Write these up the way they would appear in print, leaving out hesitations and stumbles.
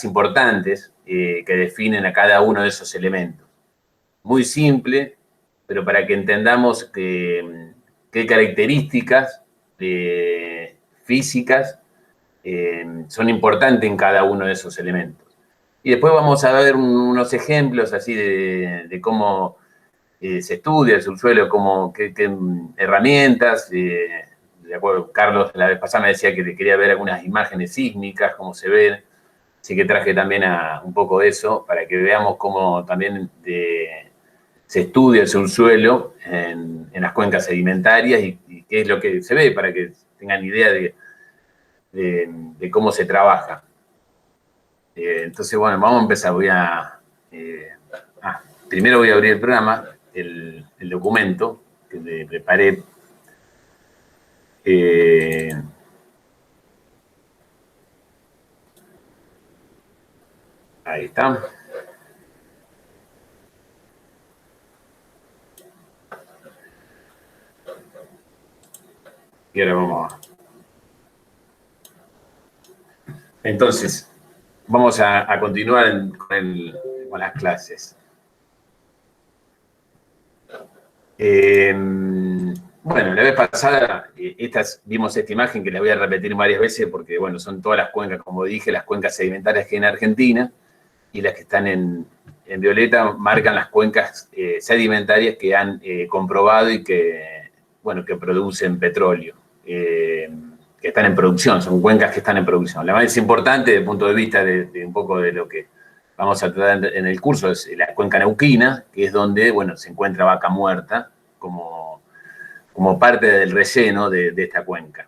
importantes que definen a cada uno de esos elementos. Muy simple, pero para que entendamos qué características físicas son importantes en cada uno de esos elementos. Y después vamos a ver unos ejemplos así de cómo se estudia el subsuelo, qué herramientas. De acuerdo, Carlos la vez pasada me decía que quería ver algunas imágenes sísmicas, cómo se ven. Así que traje también un poco de eso para que veamos cómo también se estudia el subsuelo en las cuencas sedimentarias y qué es lo que se ve, para que tengan idea de cómo se trabaja. Entonces, bueno, vamos a empezar. Primero voy a abrir el programa, el documento que le preparé. Ahí está. Y ahora vamos a... Entonces, vamos a continuar con las clases. Bueno, la vez pasada vimos esta imagen que la voy a repetir varias veces porque, bueno, son todas las cuencas, como dije, las cuencas sedimentarias que hay en Argentina, y las que están en violeta marcan las cuencas sedimentarias que han comprobado y que producen petróleo, que están en producción, son cuencas que están en producción. La más importante desde el punto de vista de un poco de lo que vamos a tratar en el curso es la cuenca neuquina, que es donde, bueno, se encuentra Vaca Muerta como parte del relleno de esta cuenca.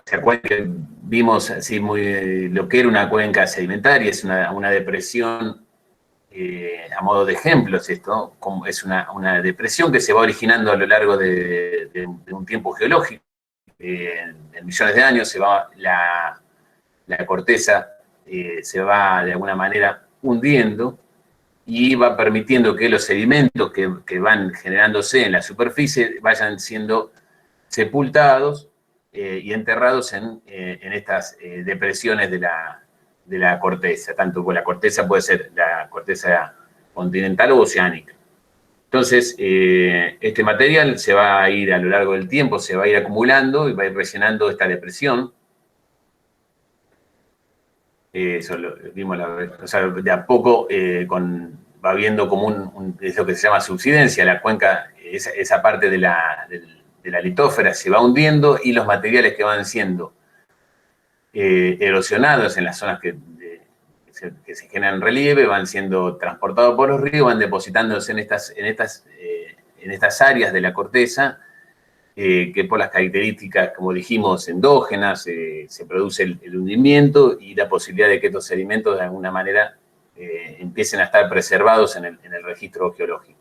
¿Se acuerdan que vimos así lo que era una cuenca sedimentaria? Es una depresión, a modo de ejemplo, es una depresión que se va originando a lo largo de un tiempo geológico. En millones de años la corteza se va de alguna manera hundiendo y va permitiendo que los sedimentos que van generándose en la superficie vayan siendo sepultados y enterrados en estas depresiones de la corteza, tanto con la corteza puede ser la corteza continental o oceánica. Entonces, este material se va a ir a lo largo del tiempo, se va a ir acumulando y va a ir rellenando esta depresión. Eso lo vimos de a poco va viendo como es lo que se llama subsidencia, la cuenca, esa parte de la litósfera se va hundiendo y los materiales que van siendo erosionados en las zonas que se generan relieve van siendo transportados por los ríos, van depositándose en estas áreas de la corteza que por las características, como dijimos, endógenas, se produce el hundimiento y la posibilidad de que estos sedimentos de alguna manera empiecen a estar preservados en el registro geológico.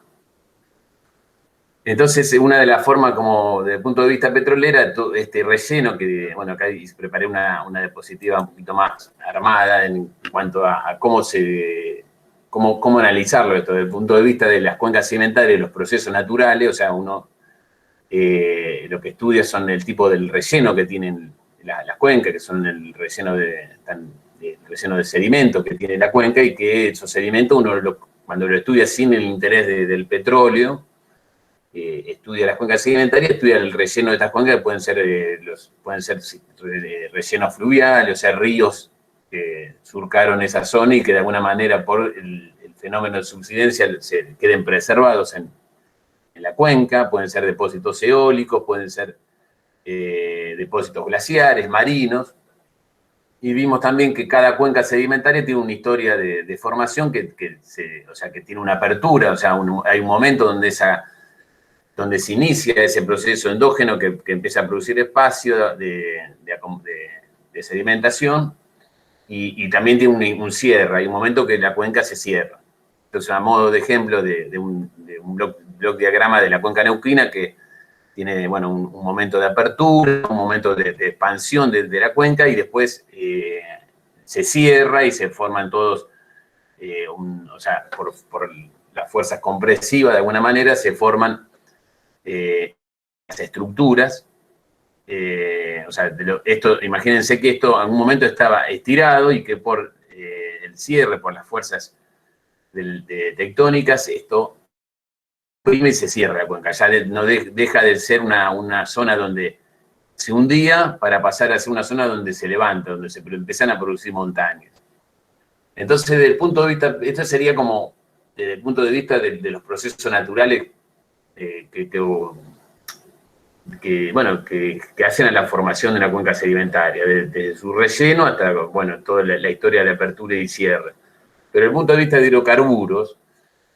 Entonces, una de las formas, como desde el punto de vista petrolera, todo este relleno, que, bueno, acá preparé una diapositiva un poquito más armada en cuanto a cómo analizarlo esto, desde el punto de vista de las cuencas sedimentarias, los procesos naturales, o sea, uno lo que estudia son el tipo del relleno que tienen las cuencas, que son el relleno de sedimentos que tiene la cuenca, y que esos sedimentos cuando lo estudia sin el interés del petróleo, estudia las cuencas sedimentarias, estudia el relleno de estas cuencas, que pueden ser rellenos fluviales, o sea, ríos que surcaron esa zona y que de alguna manera por el fenómeno de subsidencia se queden preservados en la cuenca. Pueden ser depósitos eólicos, pueden ser depósitos glaciares, marinos. Y vimos también que cada cuenca sedimentaria tiene una historia de formación que tiene una apertura, o sea, hay un momento donde se inicia ese proceso endógeno que empieza a producir espacio de sedimentación, y también tiene un cierre, hay un momento que la cuenca se cierra. Entonces, a modo de ejemplo de un bloc diagrama de la cuenca neuquina, que tiene, bueno, un momento de apertura, un momento de expansión de la cuenca, y después se cierra y se forman todos, por las fuerzas compresivas, de alguna manera, se forman las estructuras o sea, imagínense que esto en algún momento estaba estirado y que por el cierre, por las fuerzas tectónicas, esto prime y se cierra la cuenca. Ya no deja de ser una zona donde se hundía para pasar a ser una zona donde se levanta, donde se empiezan a producir montañas. Entonces, desde el punto de vista, esto sería como, desde el punto de vista de los procesos naturales que hacen a la formación de una cuenca sedimentaria, desde su relleno hasta, bueno, toda la historia de apertura y cierre. Pero desde el punto de vista de hidrocarburos,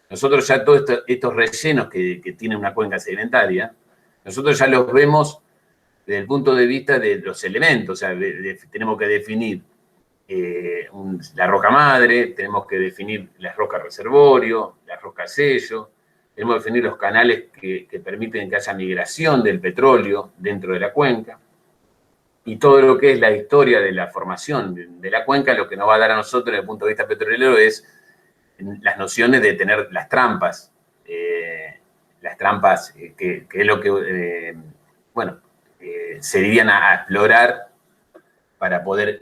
nosotros ya todos estos rellenos que tiene una cuenca sedimentaria, nosotros ya los vemos desde el punto de vista de los elementos, o sea, tenemos que definir la roca madre, tenemos que definir las rocas reservorio, las rocas sello, tenemos que definir los canales que permiten que haya migración del petróleo dentro de la cuenca, y todo lo que es la historia de la formación de la cuenca, lo que nos va a dar a nosotros desde el punto de vista petrolero es las nociones de tener las trampas que es lo que, se irían a explorar para poder,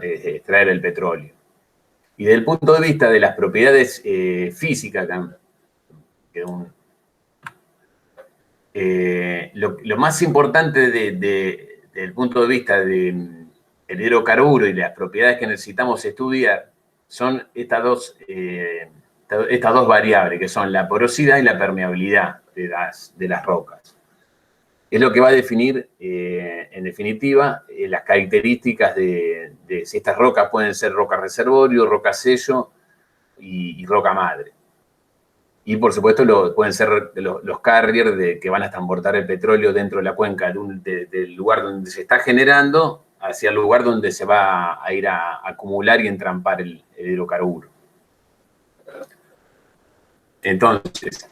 extraer el petróleo. Y desde el punto de vista de las propiedades físicas, lo más importante desde el punto de vista del hidrocarburo y las propiedades que necesitamos estudiar son estas dos variables, que son la porosidad y la permeabilidad de las rocas. Es lo que va a definir, en definitiva, las características de si estas rocas pueden ser roca reservorio, roca sello y roca madre. Y, por supuesto, pueden ser los carriers que van a transportar el petróleo dentro de la cuenca del lugar donde se está generando hacia el lugar donde se va a ir a acumular y entrampar el hidrocarburo. Entonces,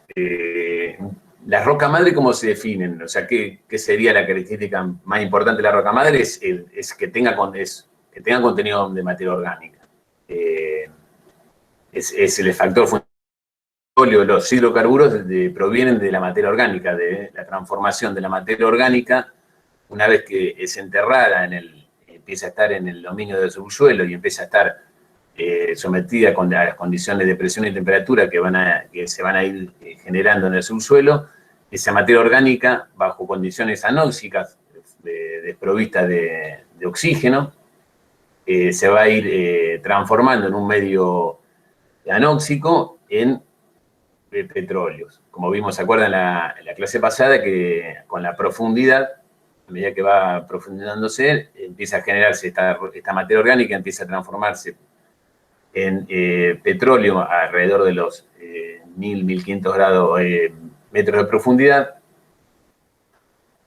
las rocas madre, ¿cómo se definen? O sea, ¿qué sería la característica más importante de la roca madre? Es que tenga contenido de materia orgánica. Es el factor fundamental. Los hidrocarburos provienen de la materia orgánica, de la transformación de la materia orgánica. Una vez que es enterrada, empieza a estar en el dominio del subsuelo y empieza a estar sometida a las condiciones de presión y temperatura que se van a ir generando en el subsuelo, esa materia orgánica, bajo condiciones anóxicas, desprovistas de oxígeno, se va a ir transformando en un medio anóxico en petróleos. Como vimos, ¿se acuerdan en la clase pasada? Que con la profundidad, a medida que va profundizándose, empieza a generarse esta materia orgánica, empieza a transformarse en petróleo alrededor de los 1.000, 1.500 metros de profundidad,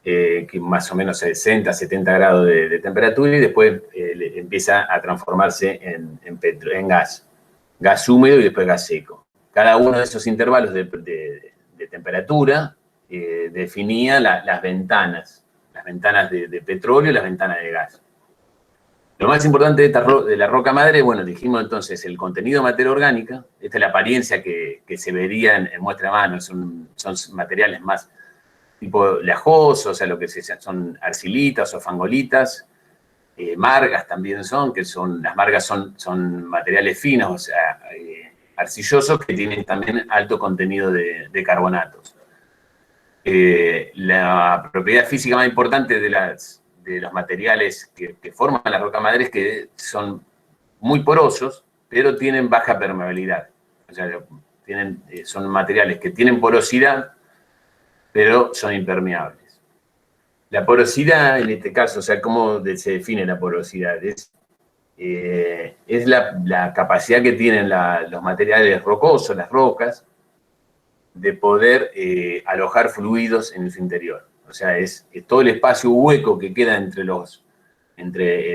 que más o menos 60, 70 grados de temperatura, y después empieza a transformarse en gas húmedo y después gas seco. Cada uno de esos intervalos de temperatura definía las ventanas de petróleo y las ventanas de gas. Lo más importante de la roca madre, bueno, dijimos entonces el contenido de materia orgánica. Esta es la apariencia que se vería en muestra a mano. Son materiales más tipo lajosos, o sea, lo que son arcilitas o fangolitas. Margas también las margas son materiales finos, o sea, arcillosos, que tienen también alto contenido de carbonatos. La propiedad física más importante de los materiales que forman la roca madre es que son muy porosos, pero tienen baja permeabilidad. O sea, son materiales que tienen porosidad, pero son impermeables. La porosidad, en este caso, o sea, ¿cómo se define la porosidad? Es la capacidad que tienen los materiales rocosos, las rocas, de poder alojar fluidos en su interior. O sea, es todo el espacio hueco que queda entre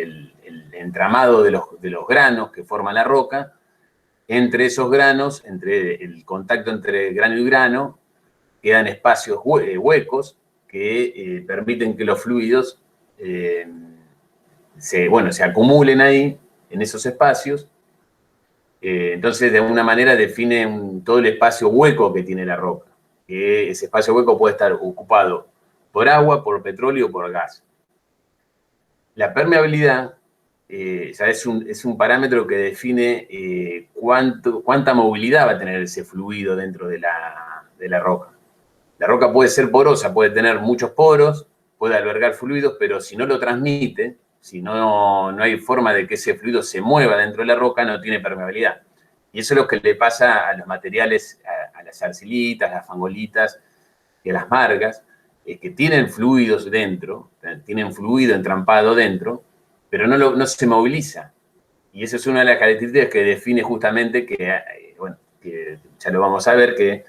el entramado de los granos que forman la roca. Entre esos granos, entre el contacto entre grano y grano, quedan espacios huecos que permiten que los fluidos se acumulen ahí, en esos espacios. Entonces, de alguna manera define todo el espacio hueco que tiene la roca. Que ese espacio hueco puede estar ocupado por agua, por petróleo o por gas. La permeabilidad ya es un parámetro que define cuánta movilidad va a tener ese fluido dentro de la roca. La roca puede ser porosa, puede tener muchos poros, puede albergar fluidos, pero si no lo transmite, si no hay forma de que ese fluido se mueva dentro de la roca, no tiene permeabilidad. Y eso es lo que le pasa a los materiales, a las arcilitas, las fangolitas y a las margas, que tienen fluidos dentro, tienen fluido entrampado dentro, pero no se moviliza. Y esa es una de las características que define justamente que ya lo vamos a ver, que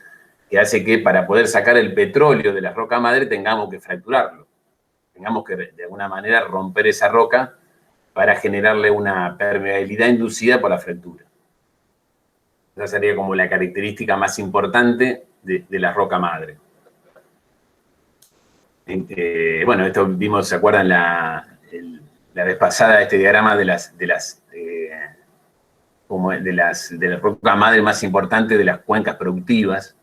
hace que para poder sacar el petróleo de la roca madre tengamos que fracturarlo. Tengamos que, de alguna manera, romper esa roca para generarle una permeabilidad inducida por la fractura. Esa sería como la característica más importante de la roca madre. Bueno, esto vimos, ¿se acuerdan la vez pasada, este diagrama de la roca madre más importante de las cuencas productivas?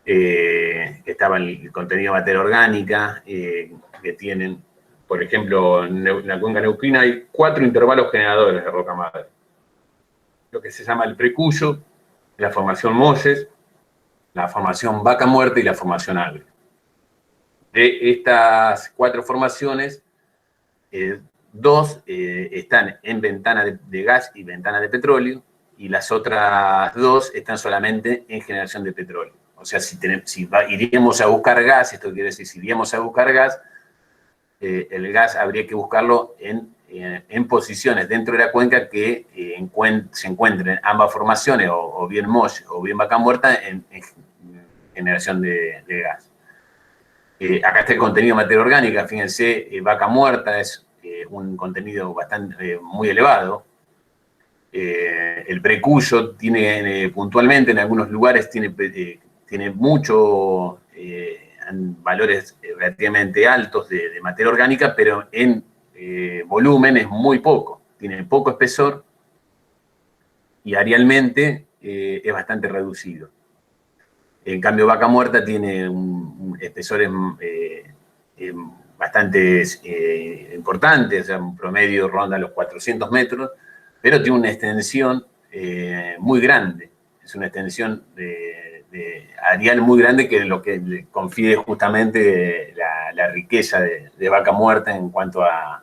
Estaba el contenido de materia orgánica que tienen, por ejemplo, en la cuenca neuquina hay 4 intervalos generadores de roca madre. Lo que se llama el precuyo, la formación Molles, la formación Vaca Muerta y la formación Agrio. De estas 4 formaciones, 2 están en ventana de gas y ventana de petróleo, y las otras 2 están solamente en generación de petróleo. O sea, si iríamos a buscar gas, esto quiere decir, si iríamos a buscar gas, el gas habría que buscarlo en posiciones dentro de la cuenca que se encuentren ambas formaciones, o bien Molles o bien Vaca Muerta, en generación de gas. Acá está el contenido de materia orgánica, fíjense, Vaca Muerta es un contenido muy elevado. El precuyo tiene puntualmente, en algunos lugares, tiene mucho, valores relativamente altos de materia orgánica, pero en volumen es muy poco, tiene poco espesor y arealmente es bastante reducido. En cambio, Vaca Muerta tiene espesores bastante importantes, o sea, un promedio ronda los 400 metros, pero tiene una extensión muy grande. Es una extensión areal muy grande, que es lo que le confiere justamente la riqueza de Vaca Muerta en cuanto a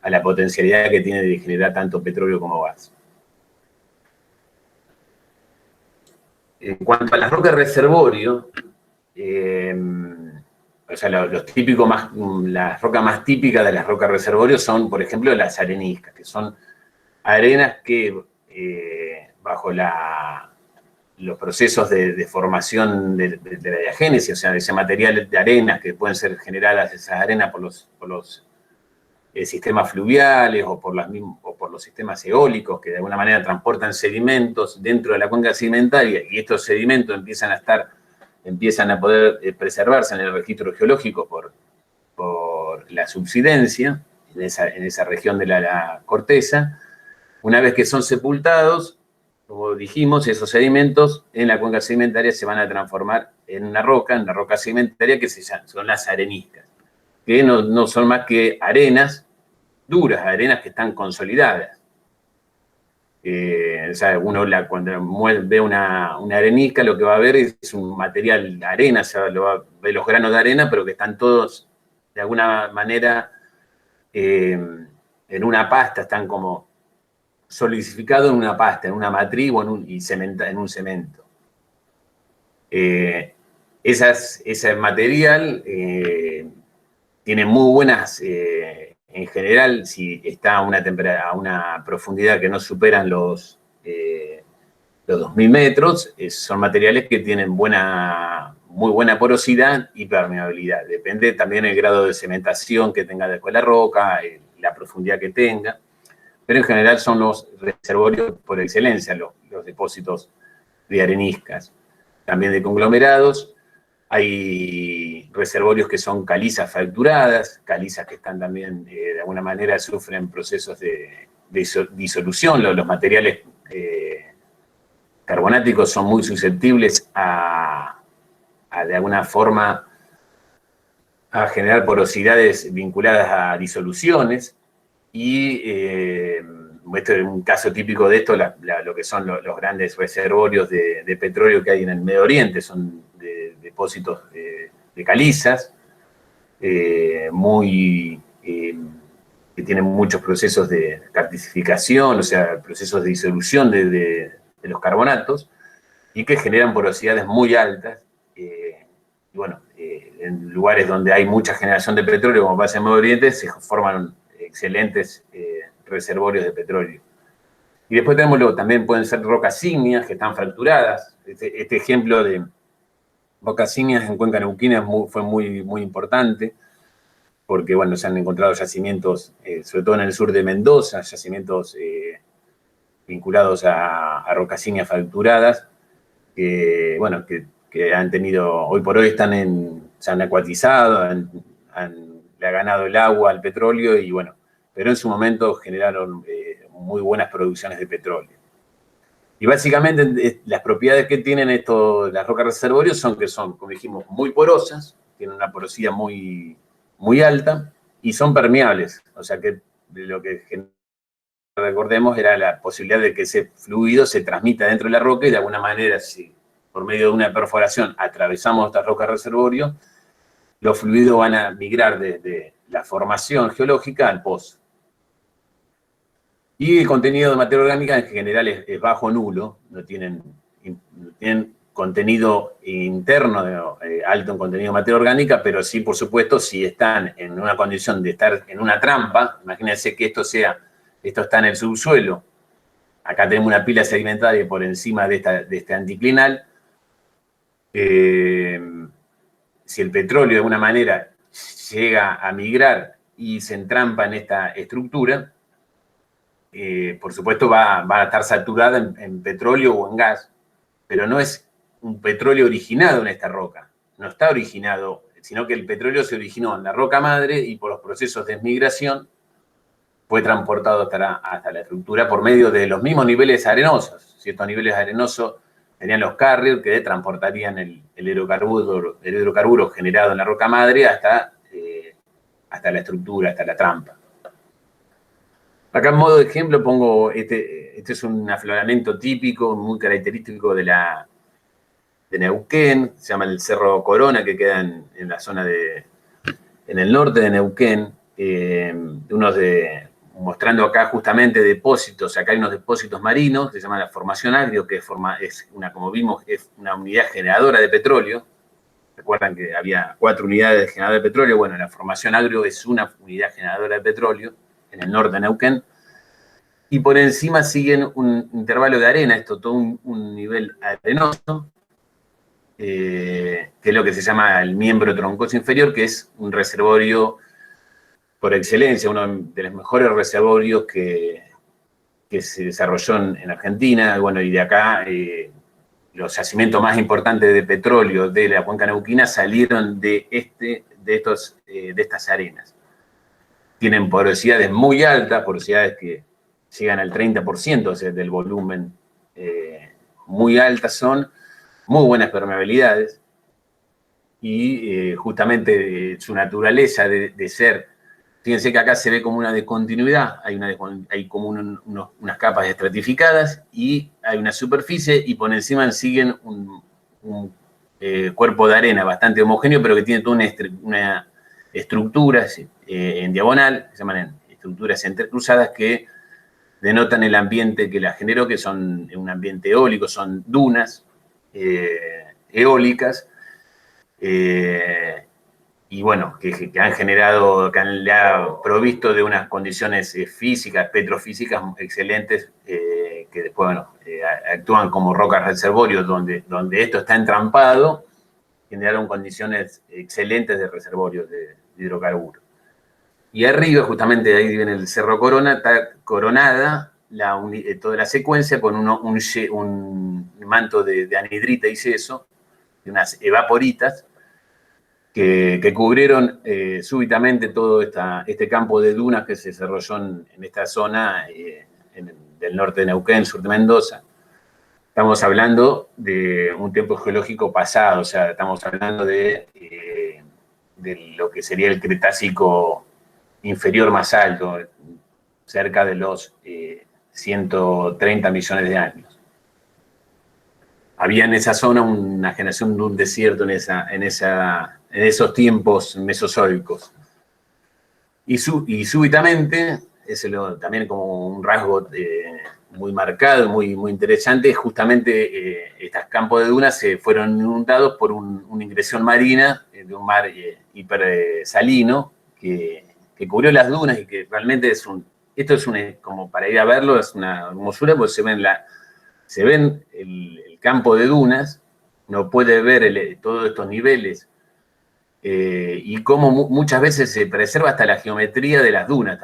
la potencialidad que tiene de generar tanto petróleo como gas. En cuanto a las rocas reservorio, o sea, las rocas más típicas de las rocas reservorio son, por ejemplo, las areniscas, que son arenas que bajo los procesos de formación de la diagénesis, o sea, de ese material de arenas que pueden ser generadas esas arenas por los sistemas fluviales o por los sistemas eólicos, que de alguna manera transportan sedimentos dentro de la cuenca sedimentaria, y estos sedimentos empiezan a poder preservarse en el registro geológico por la subsidencia en esa región de la corteza. Una vez que son sepultados, como dijimos, esos sedimentos en la cuenca sedimentaria se van a transformar en una roca sedimentaria que son las areniscas, que no son más que arenas duras, arenas que están consolidadas. O sea, uno cuando ve una arenisca, lo que va a ver es un material de arena, o sea, ve los granos de arena, pero que están todos, de alguna manera, en una pasta, están como solidificados en una pasta, en una matriz o en un cemento. Ese material tiene muy buenas, en general, si está a una profundidad que no superan los 2000 metros, son materiales que tienen muy buena porosidad y permeabilidad. Depende también el grado de cementación que tenga después la roca, la profundidad que tenga, pero en general son los reservorios por excelencia, los depósitos de areniscas. También de conglomerados, hay reservorios que son calizas fracturadas, calizas que están también, de alguna manera, sufren procesos de disolución. Los materiales carbonáticos son muy susceptibles de alguna forma, a generar porosidades vinculadas a disoluciones y esto es un caso típico de esto, lo que son los grandes reservorios de petróleo que hay en el Medio Oriente, son depósitos de calizas, que tienen muchos procesos de cartesificación, o sea, procesos de disolución de los carbonatos, y que generan porosidades muy altas. Y bueno, en lugares donde hay mucha generación de petróleo, como pasa en Medio Oriente, se forman excelentes reservorios de petróleo. Y después tenemos también pueden ser rocas ígneas que están fracturadas. Este ejemplo de rocas ígneas en Cuenca Neuquina fue muy importante, porque bueno, se han encontrado yacimientos, sobre todo en el sur de Mendoza, yacimientos vinculados a rocas ígneas fracturadas, bueno, que han tenido, hoy por hoy se han acuatizado, le ha ganado el agua al petróleo y bueno, pero en su momento generaron muy buenas producciones de petróleo. Y básicamente las propiedades que tienen las rocas reservorios son que son, como dijimos, muy porosas, tienen una porosidad muy alta y son permeables. O sea que lo que recordemos era la posibilidad de que ese fluido se transmita dentro de la roca y de alguna manera, si por medio de una perforación atravesamos estas rocas reservorios, los fluidos van a migrar desde la formación geológica al pozo. Y el contenido de materia orgánica en general es bajo o nulo, no tienen contenido interno alto en contenido de materia orgánica, pero sí, por supuesto, si están en una condición de estar en una trampa, imagínense que esto está en el subsuelo, acá tenemos una pila sedimentaria por encima de este anticlinal, si el petróleo de alguna manera llega a migrar y se entrampa en esta estructura, por supuesto va a estar saturada en petróleo o en gas, pero no es un petróleo originado en esta roca, no está originado, sino que el petróleo se originó en la roca madre y por los procesos de migración fue transportado hasta la estructura por medio de los mismos niveles arenosos. Si estos niveles arenosos tenían los carriers que transportarían el hidrocarburo generado en la roca madre hasta la estructura, hasta la trampa. Acá en modo de ejemplo pongo, este es un afloramiento típico, muy característico de Neuquén, se llama el Cerro Corona, que queda en la zona en el norte de Neuquén, mostrando acá justamente depósitos, acá hay unos depósitos marinos, que se llama la formación agrio, que como vimos, es una unidad generadora de petróleo. Recuerdan que había 4 unidades de generador de petróleo, bueno, la formación agrio es una unidad generadora de petróleo, en el norte de Neuquén, y por encima siguen un intervalo de arena, esto todo un nivel arenoso, que es lo que se llama el miembro troncoso inferior, que es un reservorio por excelencia, uno de los mejores reservorios que se desarrolló en Argentina, bueno, y de acá los yacimientos más importantes de petróleo de la cuenca neuquina salieron de estas arenas. Tienen porosidades muy altas, porosidades que llegan al 30%, o sea, del volumen, muy altas son, muy buenas permeabilidades, y justamente su naturaleza de ser, fíjense que acá se ve como una discontinuidad, hay como unas capas estratificadas, y hay una superficie, y por encima siguen un cuerpo de arena bastante homogéneo, pero que tiene toda una estructuras en diagonal, que se llaman estructuras entrecruzadas, que denotan el ambiente que la generó, que son un ambiente eólico, son dunas eólicas, y bueno, que han generado, le ha provisto de unas condiciones físicas, petrofísicas excelentes, que después, bueno, actúan como rocas reservorios, donde esto está entrampado, generaron condiciones excelentes de reservorios de hidrocarburos. Y arriba, justamente ahí viene el Cerro Corona, está coronada toda la secuencia con un manto de anhidrita y yeso, de unas evaporitas, que cubrieron súbitamente todo este campo de dunas que se desarrolló en esta zona del norte de Neuquén, sur de Mendoza. Estamos hablando de un tiempo geológico pasado, o sea, estamos hablando de de lo que sería el Cretácico inferior más alto, cerca de los 130 millones de años. Había en esa zona una generación de un desierto en esos tiempos mesozoicos. Y súbitamente, también como un rasgo muy marcado, muy interesante, justamente estos campos de dunas se fueron inundados por una ingresión marina de un mar hipersalino que cubrió las dunas y que realmente esto es como para ir a verlo, es una hermosura, porque se ven el campo de dunas, uno puede ver todos estos niveles y cómo muchas veces se preserva hasta la geometría de las dunas,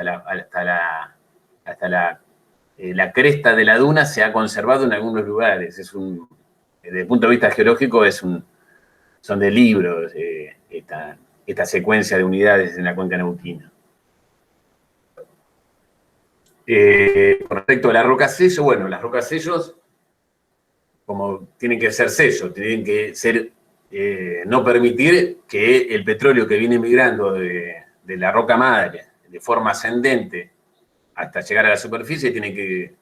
hasta la cresta de la duna se ha conservado en algunos lugares. Desde el punto de vista geológico son de libros esta secuencia de unidades en la cuenca neuquina. Con respecto a la roca sello, bueno, las rocas sellos, como tienen que ser sellos, tienen que ser, no permitir que el petróleo que viene migrando de la roca madre de forma ascendente hasta llegar a la superficie tiene que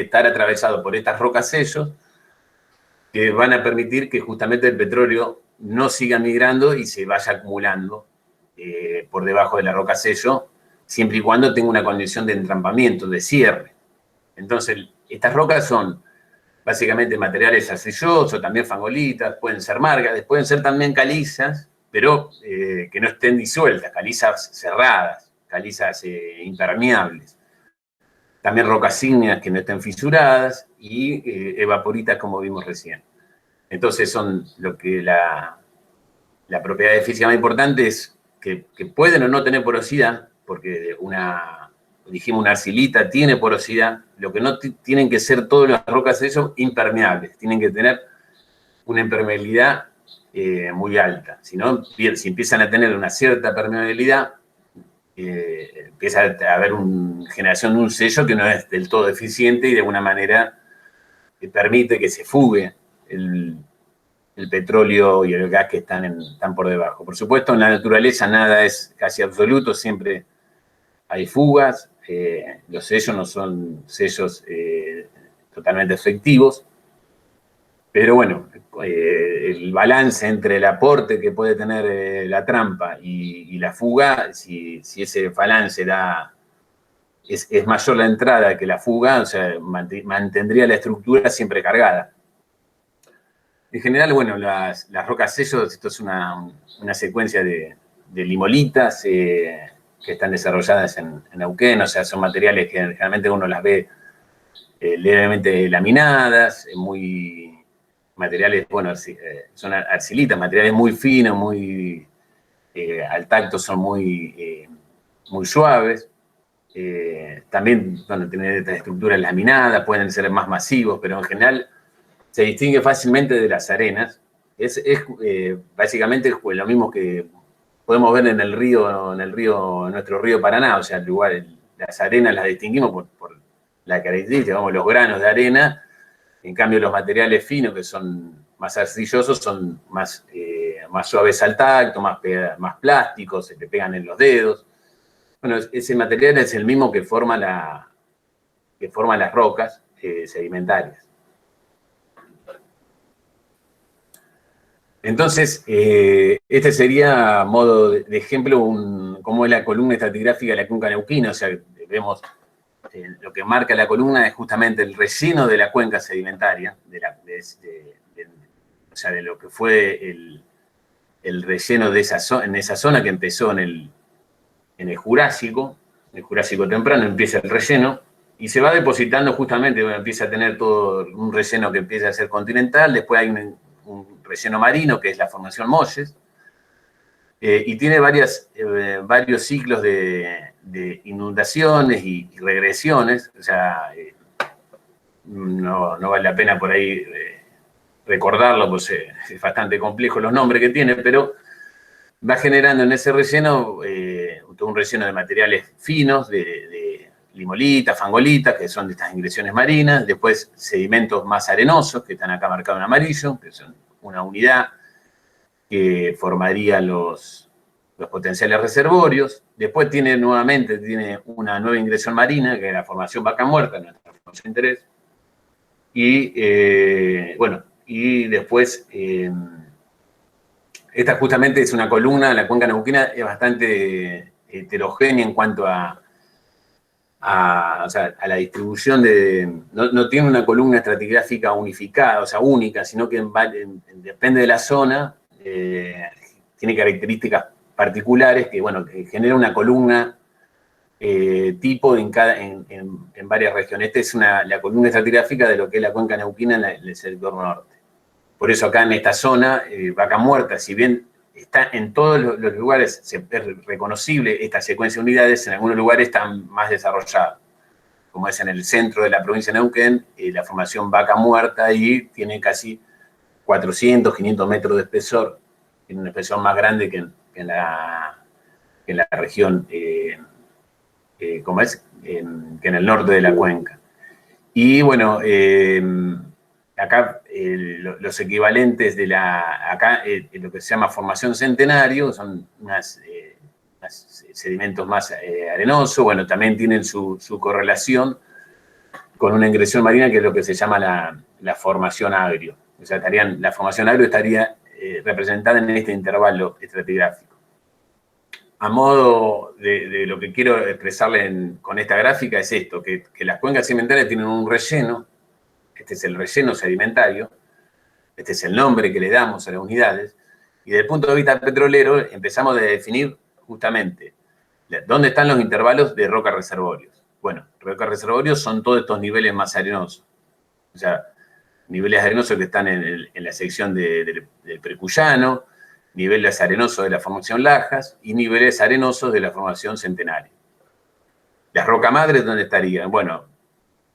estar atravesado por estas rocas sellos que van a permitir que justamente el petróleo no siga migrando y se vaya acumulando por debajo de la roca sello, siempre y cuando tenga una condición de entrampamiento, de cierre. Entonces, estas rocas son básicamente materiales arcillosos, también fangolitas, pueden ser margas, pueden ser también calizas, pero que no estén disueltas, calizas cerradas, calizas impermeables. También rocas ígneas que no estén fisuradas y evaporitas como vimos recién. Entonces son lo que la propiedad de física más importante es que pueden o no tener porosidad, porque dijimos una arcilita tiene porosidad, lo que no tienen que ser todas las rocas sello impermeables, tienen que tener una impermeabilidad muy alta. Si empiezan a tener una cierta permeabilidad, empieza a haber una generación de un sello que no es del todo eficiente y de alguna manera permite que se fugue el petróleo y el gas que están por debajo. Por supuesto, en la naturaleza nada es casi absoluto, siempre hay fugas, los sellos no son sellos totalmente efectivos, pero bueno, el balance entre el aporte que puede tener la trampa y la fuga, si ese balance es mayor la entrada que la fuga, o sea, mantendría la estructura siempre cargada. En general, bueno, las rocas sellos, esto es una secuencia de limolitas que están desarrolladas en Neuquén, o sea, son materiales que generalmente uno las ve levemente laminadas, materiales, bueno, son arcilitas, materiales muy finos, al tacto son muy suaves. También, bueno, tienen estas estructuras laminadas, pueden ser más masivos, pero en general se distingue fácilmente de las arenas. Es básicamente lo mismo que podemos ver en nuestro río Paraná, o sea, las arenas las distinguimos por la característica, digamos, los granos de arena. En cambio, los materiales finos, que son más arcillosos, son más suaves al tacto, más plásticos, se te pegan en los dedos. Bueno, ese material es el mismo que forma las rocas sedimentarias. Entonces, este sería, a modo de ejemplo, cómo es la columna estratigráfica de la cuenca neuquina. O sea, vemos lo que marca la columna es justamente el relleno de la cuenca sedimentaria, o sea, de lo que fue el relleno en esa zona que empezó en el Jurásico temprano, empieza el relleno, y se va depositando justamente, bueno, empieza a tener todo un relleno que empieza a ser continental, después hay un relleno marino, que es la formación Molles, y tiene varios ciclos de inundaciones y regresiones, o sea, no vale la pena por ahí recordarlo, pues es bastante complejo los nombres que tiene, pero va generando en ese relleno todo un relleno de materiales finos, de limolitas, fangolitas, que son de estas ingresiones marinas, después sedimentos más arenosos, que están acá marcados en amarillo, que son una unidad que formaría los potenciales reservorios. Después nuevamente tiene una nueva ingresión marina, que es la formación Vaca Muerta, nuestra formación de interés. Y bueno, y después, esta justamente es una columna, la cuenca neuquina es bastante heterogénea en cuanto a la distribución no tiene una columna estratigráfica unificada, o sea, única, sino que depende de la zona, tiene características particulares que, bueno, que genera una columna tipo en varias regiones. Esta es la columna estratigráfica de lo que es la cuenca neuquina en el sector norte. Por eso acá en esta zona, Vaca Muerta, si bien está en todos los lugares, es reconocible esta secuencia de unidades, en algunos lugares están más desarrolladas, como es en el centro de la provincia de Neuquén, la formación Vaca Muerta ahí tiene casi 400, 500 metros de espesor, tiene un espesor más grande que en la región, que en el norte de la cuenca. Y bueno, acá los equivalentes de acá lo que se llama formación centenario, son unos sedimentos más arenosos, bueno, también tienen su correlación con una ingresión marina que es lo que se llama la formación agrio. O sea, la formación agrio estaría representada en este intervalo estratigráfico. A modo de lo que quiero expresarle con esta gráfica es esto, que las cuencas sedimentarias tienen un relleno. Este es el relleno sedimentario, este es el nombre que le damos a las unidades, y desde el punto de vista petrolero empezamos a definir justamente dónde están los intervalos de roca reservorios. Bueno, roca reservorios son todos estos niveles más arenosos, o sea, niveles arenosos que están en la sección del Precuyano, niveles arenosos de la formación Lajas y niveles arenosos de la formación Centenario. Las rocas madres, ¿dónde estarían? Bueno,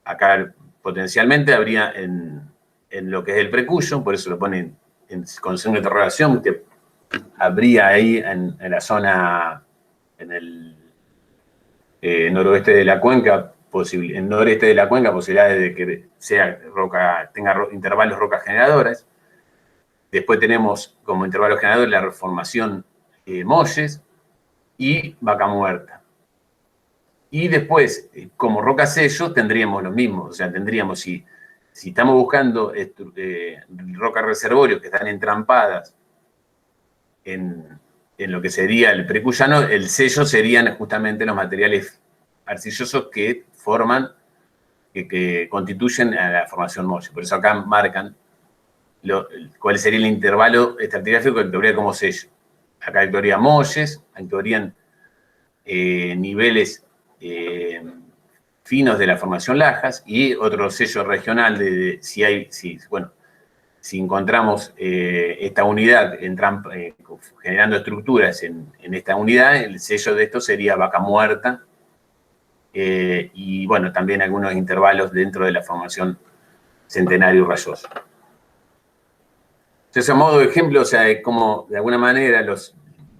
acá potencialmente habría en lo que es el Precuyo, por eso lo ponen con signo de interrogación, que habría ahí en la zona, en el noroeste de la cuenca, en noreste de la cuenca, posibilidades de que tenga intervalos rocas generadoras. Después tenemos como intervalos generadores la formación Molles y Vaca Muerta. Y después, como rocas sellos, tendríamos lo mismo. O sea, tendríamos, si estamos buscando rocas reservorios que están entrampadas en lo que sería el Precuyano, el sello serían justamente los materiales arcillosos que forman, que constituyen a la formación Molles. Por eso acá marcan cuál sería el intervalo estratigráfico que actuaría como sello. Acá actuaría Molles, actuarían niveles finos de la formación Lajas y otro sello regional si encontramos esta unidad generando estructuras en esta unidad, el sello de esto sería Vaca Muerta y bueno, también algunos intervalos dentro de la formación Centenario Rayoso. Entonces, a modo de ejemplo, o sea, como de alguna manera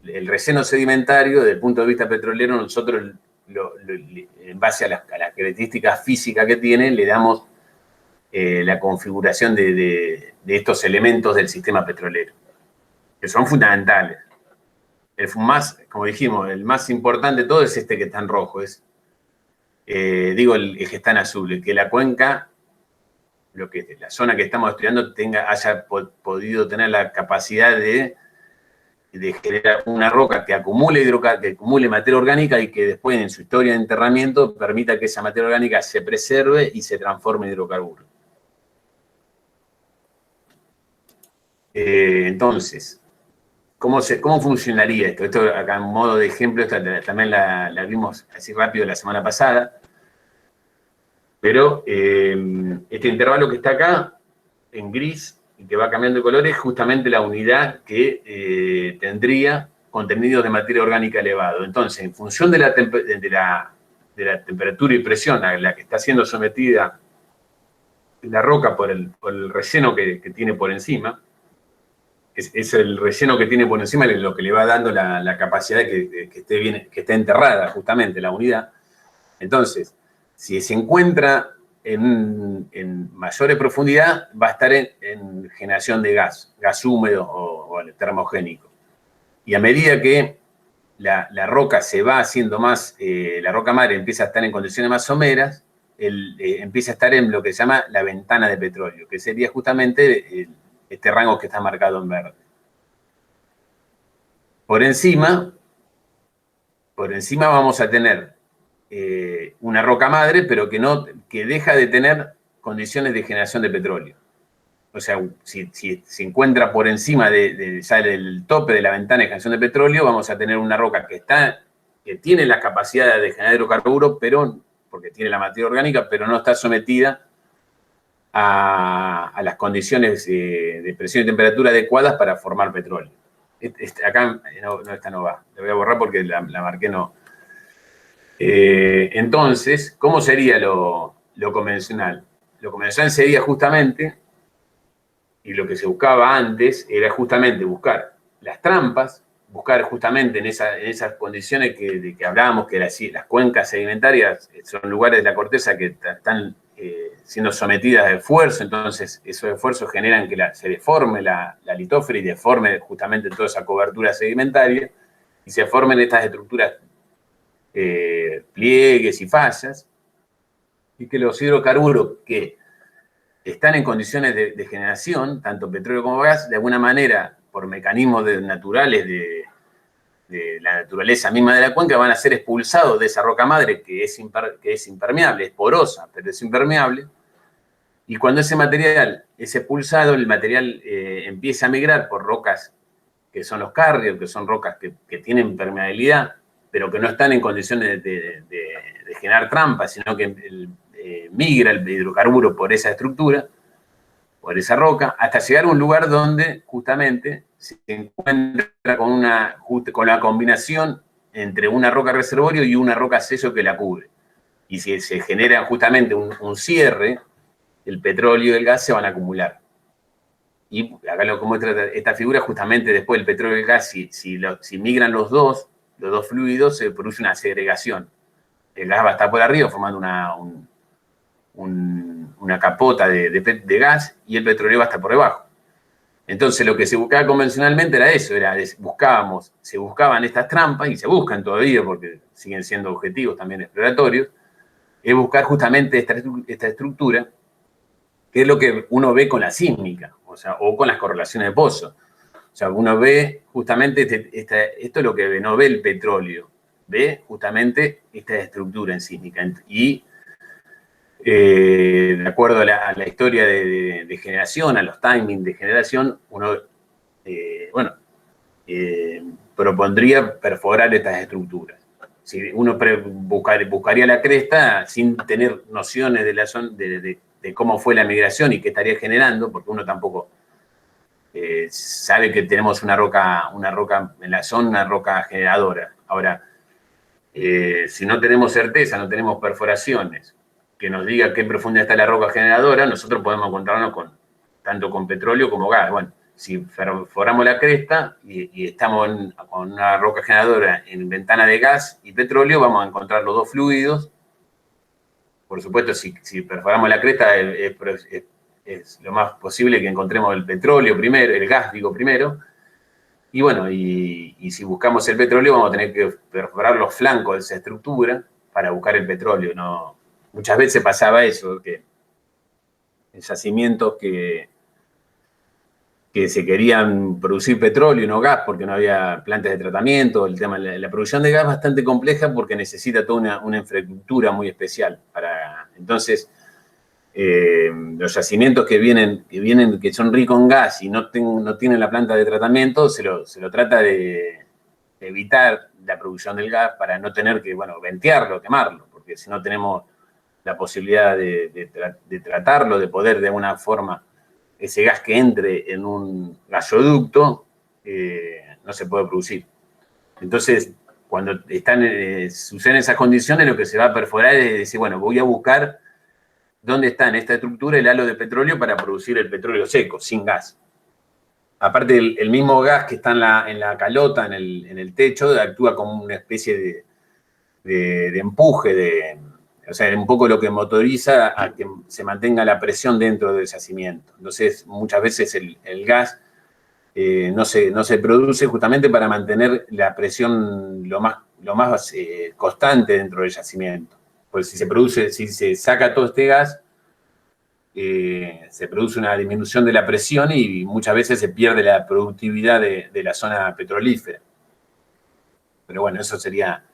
el relleno sedimentario, desde el punto de vista petrolero, nosotros en base a las características físicas que tiene, le damos la configuración de estos elementos del sistema petrolero, que son fundamentales. Como dijimos, el más importante de todo es este que está en rojo, el que está en azul, que la cuenca, la zona que estamos estudiando haya podido tener la capacidad de generar una roca que acumule materia orgánica y que después en su historia de enterramiento permita que esa materia orgánica se preserve y se transforme en hidrocarburos. Entonces, ¿cómo funcionaría esto? Esto acá en modo de ejemplo, también la vimos así rápido la semana pasada, pero este intervalo que está acá, en gris, y que va cambiando de color, es justamente la unidad que tendría contenido de materia orgánica elevado. Entonces, en función de la temperatura y presión a la que está siendo sometida la roca por el relleno que tiene por encima, es el relleno que tiene por encima lo que le va dando la capacidad de que esté enterrada justamente la unidad. Entonces, si se encuentra en mayores profundidad va a estar en generación de gas húmedo o termogénico. Y a medida que la roca se va haciendo más, la roca madre empieza a estar en condiciones más someras, empieza a estar en lo que se llama la ventana de petróleo, que sería justamente este rango que está marcado en verde. Por encima vamos a tener una roca madre, pero que deja de tener condiciones de generación de petróleo. O sea, si se encuentra por encima ya del tope de la ventana de generación de petróleo, vamos a tener una roca que tiene la capacidad de generar hidrocarburos, pero porque tiene la materia orgánica, pero no está sometida a las condiciones de presión y temperatura adecuadas para formar petróleo. Acá esta no va, la voy a borrar porque la marqué no. Entonces, ¿cómo sería lo convencional? Lo convencional sería justamente, y lo que se buscaba antes, era justamente buscar las trampas, buscar justamente en esas condiciones de que hablábamos, que las cuencas sedimentarias son lugares de la corteza que están siendo sometidas a esfuerzo, entonces esos esfuerzos generan que se deforme la litósfera y deforme justamente toda esa cobertura sedimentaria, y se formen estas estructuras pliegues y fallas, y que los hidrocarburos que están en condiciones de generación, tanto petróleo como gas, de alguna manera, por mecanismos naturales de la naturaleza misma de la cuenca, van a ser expulsados de esa roca madre que es impermeable, es porosa, pero es impermeable, y cuando ese material es expulsado, el material empieza a migrar por rocas que son los carriers, que son rocas que tienen permeabilidad, pero que no están en condiciones de generar trampas, sino que migra el hidrocarburo por esa estructura, por esa roca, hasta llegar a un lugar donde justamente se encuentra con la combinación entre una roca reservorio y una roca sello que la cubre. Y si se genera justamente un cierre, el petróleo y el gas se van a acumular. Y acá lo que muestra esta figura, justamente después del petróleo y el gas, si migran los dos fluidos, se produce una segregación. El gas va a estar por arriba formando una capota de gas, y el petróleo va a estar por debajo. Entonces lo que se buscaba convencionalmente era eso, se buscaban estas trampas, y se buscan todavía porque siguen siendo objetivos también exploratorios, es buscar justamente esta estructura, que es lo que uno ve con la sísmica, o con las correlaciones de pozo. O sea, uno ve justamente, esto es lo que no ve el petróleo, ve justamente esta estructura en sísmica. Y de acuerdo a la historia de generación, a los timings de generación, uno, propondría perforar estas estructuras. Si uno buscaría la cresta sin tener nociones de cómo fue la migración y qué estaría generando, porque uno tampoco sabe que tenemos una roca en la zona, una roca generadora. Ahora, si no tenemos certeza, no tenemos perforaciones que nos diga qué profundidad está la roca generadora, nosotros podemos encontrarnos tanto con petróleo como gas. Bueno, si perforamos la cresta y estamos con una roca generadora en ventana de gas y petróleo, vamos a encontrar los dos fluidos. Por supuesto, si perforamos la cresta, es lo más posible que encontremos el petróleo primero, el gas, primero. Y bueno, y si buscamos el petróleo, vamos a tener que perforar los flancos de esa estructura para buscar el petróleo, ¿no? Muchas veces pasaba eso, que en yacimientos que se querían producir petróleo y no gas porque no había plantas de tratamiento. El tema, la producción de gas es bastante compleja porque necesita toda una infraestructura muy especial. Entonces, los yacimientos que son ricos en gas y no tienen la planta de tratamiento, se lo trata de evitar la producción del gas para no tener que, ventearlo, quemarlo, porque si no tenemos la posibilidad de tratarlo, de poder de alguna forma ese gas que entre en un gasoducto, no se puede producir. Entonces, cuando suceden esas condiciones, lo que se va a perforar es decir, voy a buscar dónde está en esta estructura el halo de petróleo para producir el petróleo seco, sin gas. Aparte, el mismo gas que está en la calota, en el techo, actúa como una especie de empuje, o sea, un poco lo que motoriza a que se mantenga la presión dentro del yacimiento. Entonces, muchas veces el gas no se produce justamente para mantener la presión lo más constante dentro del yacimiento. Pues si se saca todo este gas, se produce una disminución de la presión y muchas veces se pierde la productividad de la zona petrolífera. Pero bueno, eso sería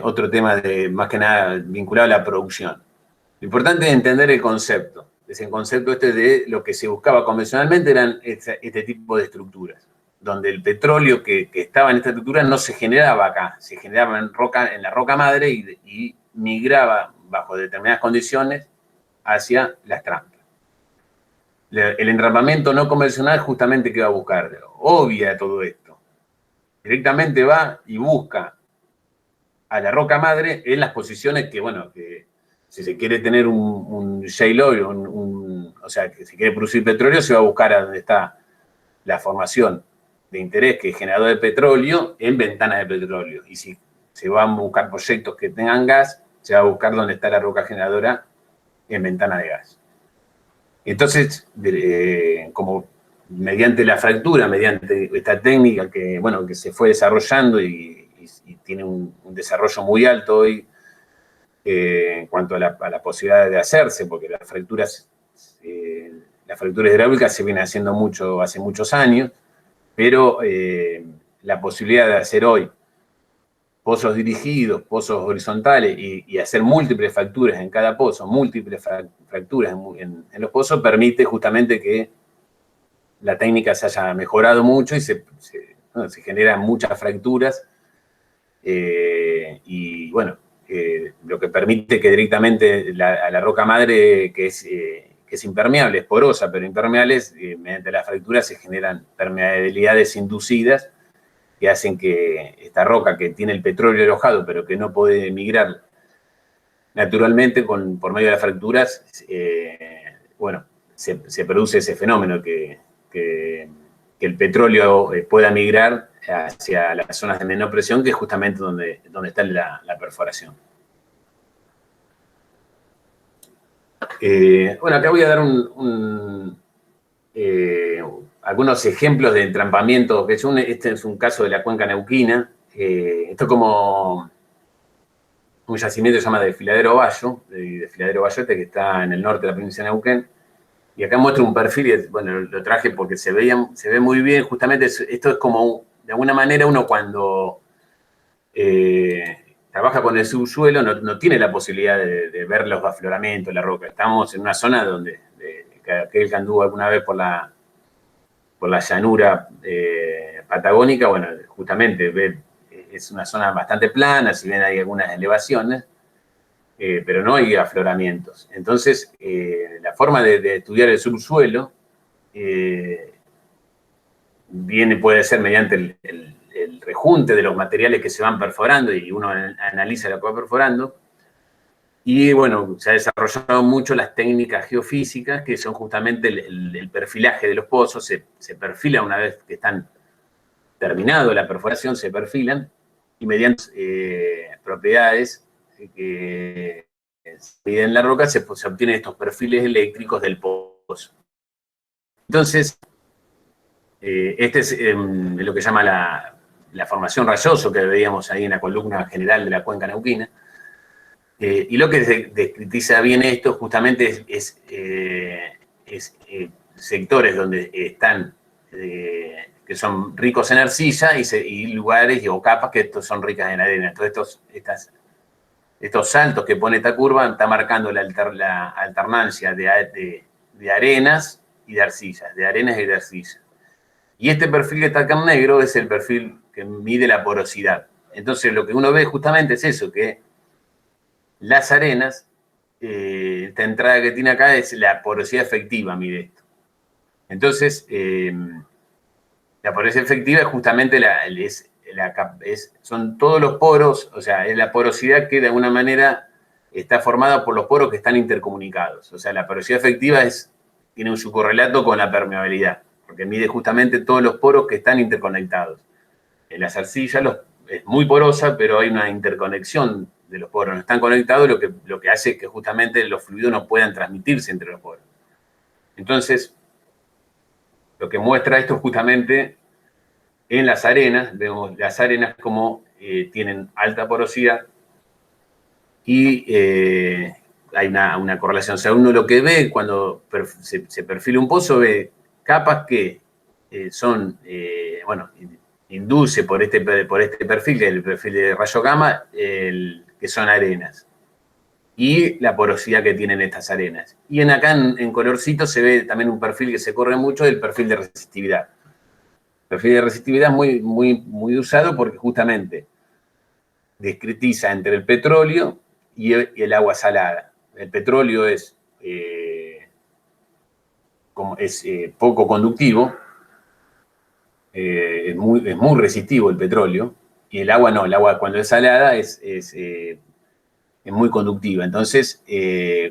otro tema más que nada vinculado a la producción. Lo importante es entender el concepto. Ese concepto de lo que se buscaba convencionalmente eran este tipo de estructuras, donde el petróleo que estaba en esta estructura no se generaba acá, se generaba en la roca madre y migraba bajo determinadas condiciones hacia las trampas. El entrampamiento no convencional justamente, ¿qué va a buscar? Obvia todo esto. Directamente va y busca a la roca madre en las posiciones que si se quiere tener un shale oil, o sea, que si quiere producir petróleo, se va a buscar a donde está la formación de interés, que es generador de petróleo, en ventanas de petróleo. Y si se van a buscar proyectos que tengan gas, se va a buscar donde está la roca generadora en ventana de gas. Entonces, como mediante la fractura, mediante esta técnica que se fue desarrollando y tiene un desarrollo muy alto hoy en cuanto a la posibilidad de hacerse, porque las fracturas hidráulicas se vienen haciendo hace muchos años, pero la posibilidad de hacer hoy pozos dirigidos, pozos horizontales y hacer múltiples fracturas en cada pozo, múltiples fracturas en los pozos, permite justamente que la técnica se haya mejorado mucho y se generan muchas fracturas y bueno, lo que permite que directamente a la roca madre, que es impermeable, es porosa, pero impermeable, mediante la fractura se generan permeabilidades inducidas que hacen que esta roca que tiene el petróleo alojado, pero que no puede migrar naturalmente por medio de las fracturas, se produce ese fenómeno que el petróleo pueda migrar hacia las zonas de menor presión, que es justamente donde está la perforación. Acá voy a dar algunos ejemplos de entrampamientos. Este es un caso de la cuenca neuquina. Esto es como un yacimiento que se llama Desfiladero Bayo, Desfiladero Bayote, que está en el norte de la provincia de Neuquén. Y acá muestro un perfil, y lo traje porque se ve muy bien. Justamente esto es como, de alguna manera, uno cuando trabaja con el subsuelo no tiene la posibilidad de ver los afloramientos, la roca. Estamos en una zona donde aquel que anduvo alguna vez por la llanura patagónica, justamente es una zona bastante plana, si bien hay algunas elevaciones, pero no hay afloramientos. Entonces, la forma de estudiar el subsuelo puede ser mediante el rejunte de los materiales que se van perforando y uno analiza lo que va perforando. Y se ha desarrollado mucho las técnicas geofísicas, que son justamente el perfilaje de los pozos. Se perfila una vez que están terminado la perforación, se perfilan y mediante propiedades que se miden en la roca se obtienen estos perfiles eléctricos del pozo. Entonces, este es lo que llama la formación rayoso que veíamos ahí en la columna general de la cuenca neuquina. Y lo que descritiza bien esto justamente es sectores donde están, que son ricos en arcilla y lugares o capas que son ricas en arena. Entonces estos saltos que pone esta curva está marcando la alternancia de arenas y de arcillas, de arenas y de arcillas. Y este perfil que está acá en negro es el perfil que mide la porosidad. Entonces lo que uno ve justamente es eso, que las arenas, esta entrada que tiene acá es la porosidad efectiva, mide esto. Entonces, la porosidad efectiva es justamente son todos los poros, o sea, es la porosidad que de alguna manera está formada por los poros que están intercomunicados. O sea, la porosidad efectiva tiene un subcorrelato con la permeabilidad, porque mide justamente todos los poros que están interconectados. En las arcillas es muy porosa, pero hay una interconexión los poros no están conectados, lo que hace es que justamente los fluidos no puedan transmitirse entre los poros. Entonces, lo que muestra esto justamente en las arenas, vemos las arenas como tienen alta porosidad y hay una correlación. O sea, uno lo que ve cuando se perfila un pozo, ve capas que son, bueno, induce por este perfil, el perfil de rayo gamma, que son arenas. Y la porosidad que tienen estas arenas. Y acá en colorcito se ve también un perfil que se corre mucho, el perfil de resistividad. El perfil de resistividad es muy usado porque justamente discretiza entre el petróleo y el agua salada. El petróleo es poco conductivo, es muy resistivo el petróleo, y el agua no, el agua cuando es salada es muy conductiva. Entonces,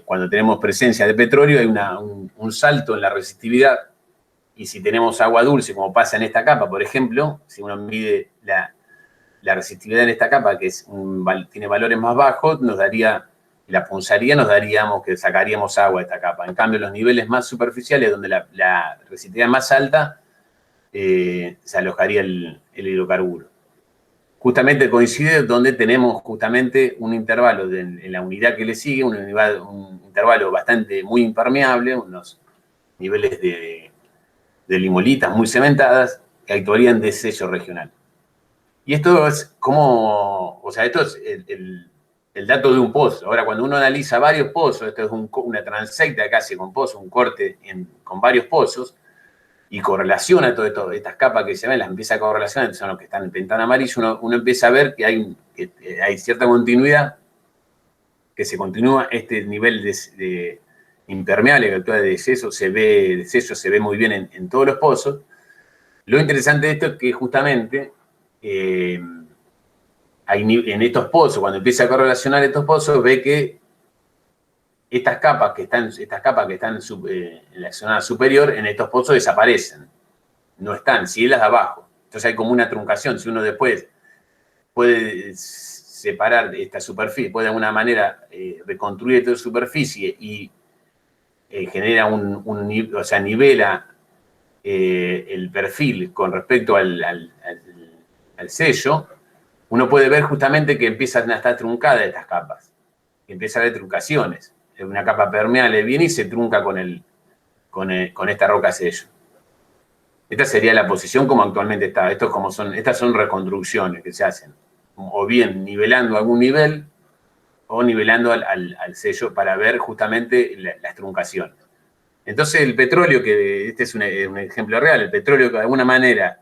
cuando tenemos presencia de petróleo hay un salto en la resistividad, y si tenemos agua dulce, como pasa en esta capa, por ejemplo, si uno mide la resistividad en esta capa, que tiene valores más bajos, nos daría, la punzaría, nos daríamos que sacaríamos agua de esta capa. En cambio, los niveles más superficiales, donde la resistividad es más alta, se alojaría el hidrocarburo. Justamente coincide donde tenemos justamente un intervalo en la unidad que le sigue, un intervalo muy impermeable, unos niveles de limolitas muy cementadas, que actuarían de sello regional. Y esto es como, o sea, esto es el dato de un pozo. Ahora, cuando uno analiza varios pozos, esto es una transecta casi con pozo, un corte con varios pozos, y correlaciona todo esto, estas capas que se ven, las empieza a correlacionar, son los que están en ventana amarilla, uno empieza a ver que hay cierta continuidad, que se continúa este nivel de impermeable que actúa de desecho, se ve muy bien en todos los pozos. Lo interesante de esto es que justamente en estos pozos, cuando empieza a correlacionar estos pozos, ve que estas capas que están en la zona superior, en estos pozos desaparecen. No están, sí las de abajo. Entonces hay como una truncación. Si uno después puede separar esta superficie, puede de alguna manera reconstruir esta superficie y genera o sea, nivela el perfil con respecto al sello, uno puede ver justamente que empiezan a estar truncadas estas capas. Empieza a haber truncaciones. Una capa permeable viene y se trunca con esta roca sello. Esta sería la posición como actualmente está. Estas son reconstrucciones que se hacen. O bien nivelando algún nivel, o nivelando al sello para ver justamente las truncaciones. Entonces el petróleo, que este es un ejemplo real, el petróleo que de alguna manera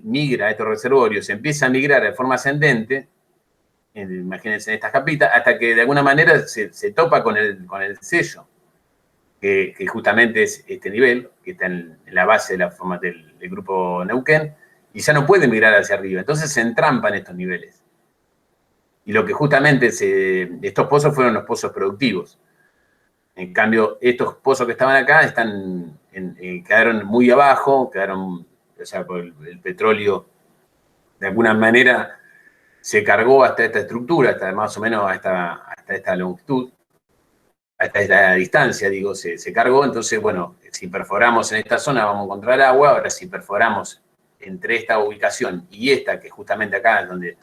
migra a estos reservorios, empieza a migrar de forma ascendente, imagínense en estas capitas, hasta que de alguna manera se topa con el sello, que justamente es este nivel, que está en la base de la forma del grupo Neuquén, y ya no puede migrar hacia arriba. Entonces se entrampan estos niveles. Y lo que justamente estos pozos fueron los pozos productivos. En cambio, estos pozos que estaban acá quedaron muy abajo, o sea, por el petróleo, de alguna manera, se cargó hasta esta estructura, hasta más o menos hasta esta longitud, hasta esta distancia, digo, se cargó. Entonces, bueno, si perforamos en esta zona vamos a encontrar agua. Ahora, si perforamos entre esta ubicación y esta, que justamente acá es donde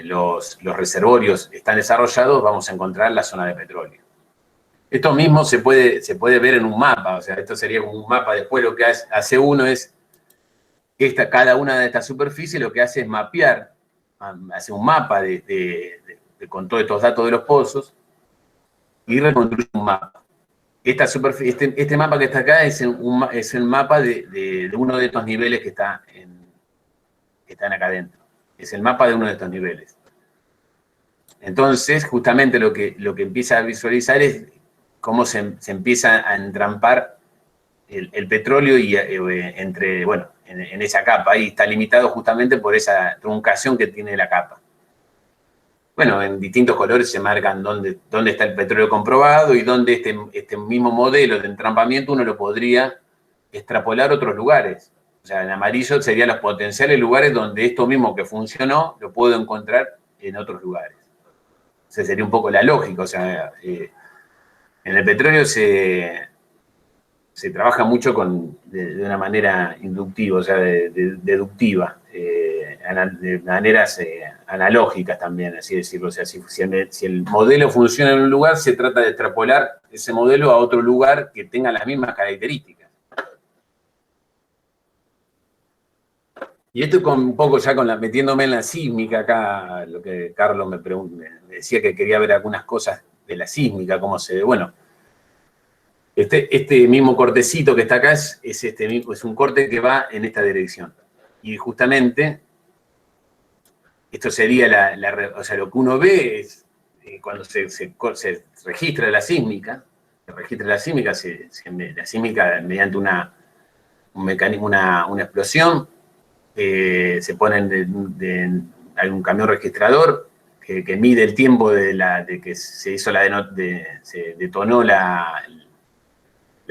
los reservorios están desarrollados, vamos a encontrar la zona de petróleo. Esto mismo se puede ver en un mapa, o sea, esto sería como un mapa. Después lo que hace uno es, cada una de estas superficies lo que hace es mapear, hace un mapa con todos estos datos de los pozos y reconstruye un mapa. Este mapa que está acá es el mapa de uno de estos niveles que están acá adentro. Es el mapa de uno de estos niveles. Entonces, justamente lo que empieza a visualizar es cómo se empieza a entrampar el petróleo y en esa capa. Ahí está limitado justamente por esa truncación que tiene la capa. Bueno, en distintos colores se marcan dónde está el petróleo comprobado y dónde este mismo modelo de entrampamiento uno lo podría extrapolar a otros lugares. O sea, en amarillo serían los potenciales lugares donde esto mismo que funcionó lo puedo encontrar en otros lugares. Esa sería un poco la lógica. O sea, en el petróleo se trabaja mucho de una manera inductiva, o sea, deductiva, de maneras analógicas también, así decirlo. O sea, si el modelo funciona en un lugar, se trata de extrapolar ese modelo a otro lugar que tenga las mismas características. Y esto un poco ya metiéndome en la sísmica acá, lo que Carlos me decía que quería ver algunas cosas de la sísmica, cómo se ve. Bueno, este mismo cortecito que está acá es un corte que va en esta dirección. Y justamente, esto sería o sea, lo que uno ve es cuando se registra la sísmica, la sísmica mediante un mecanismo, una explosión. Se ponen hay un camión registrador que mide el tiempo de que se hizo se detonó la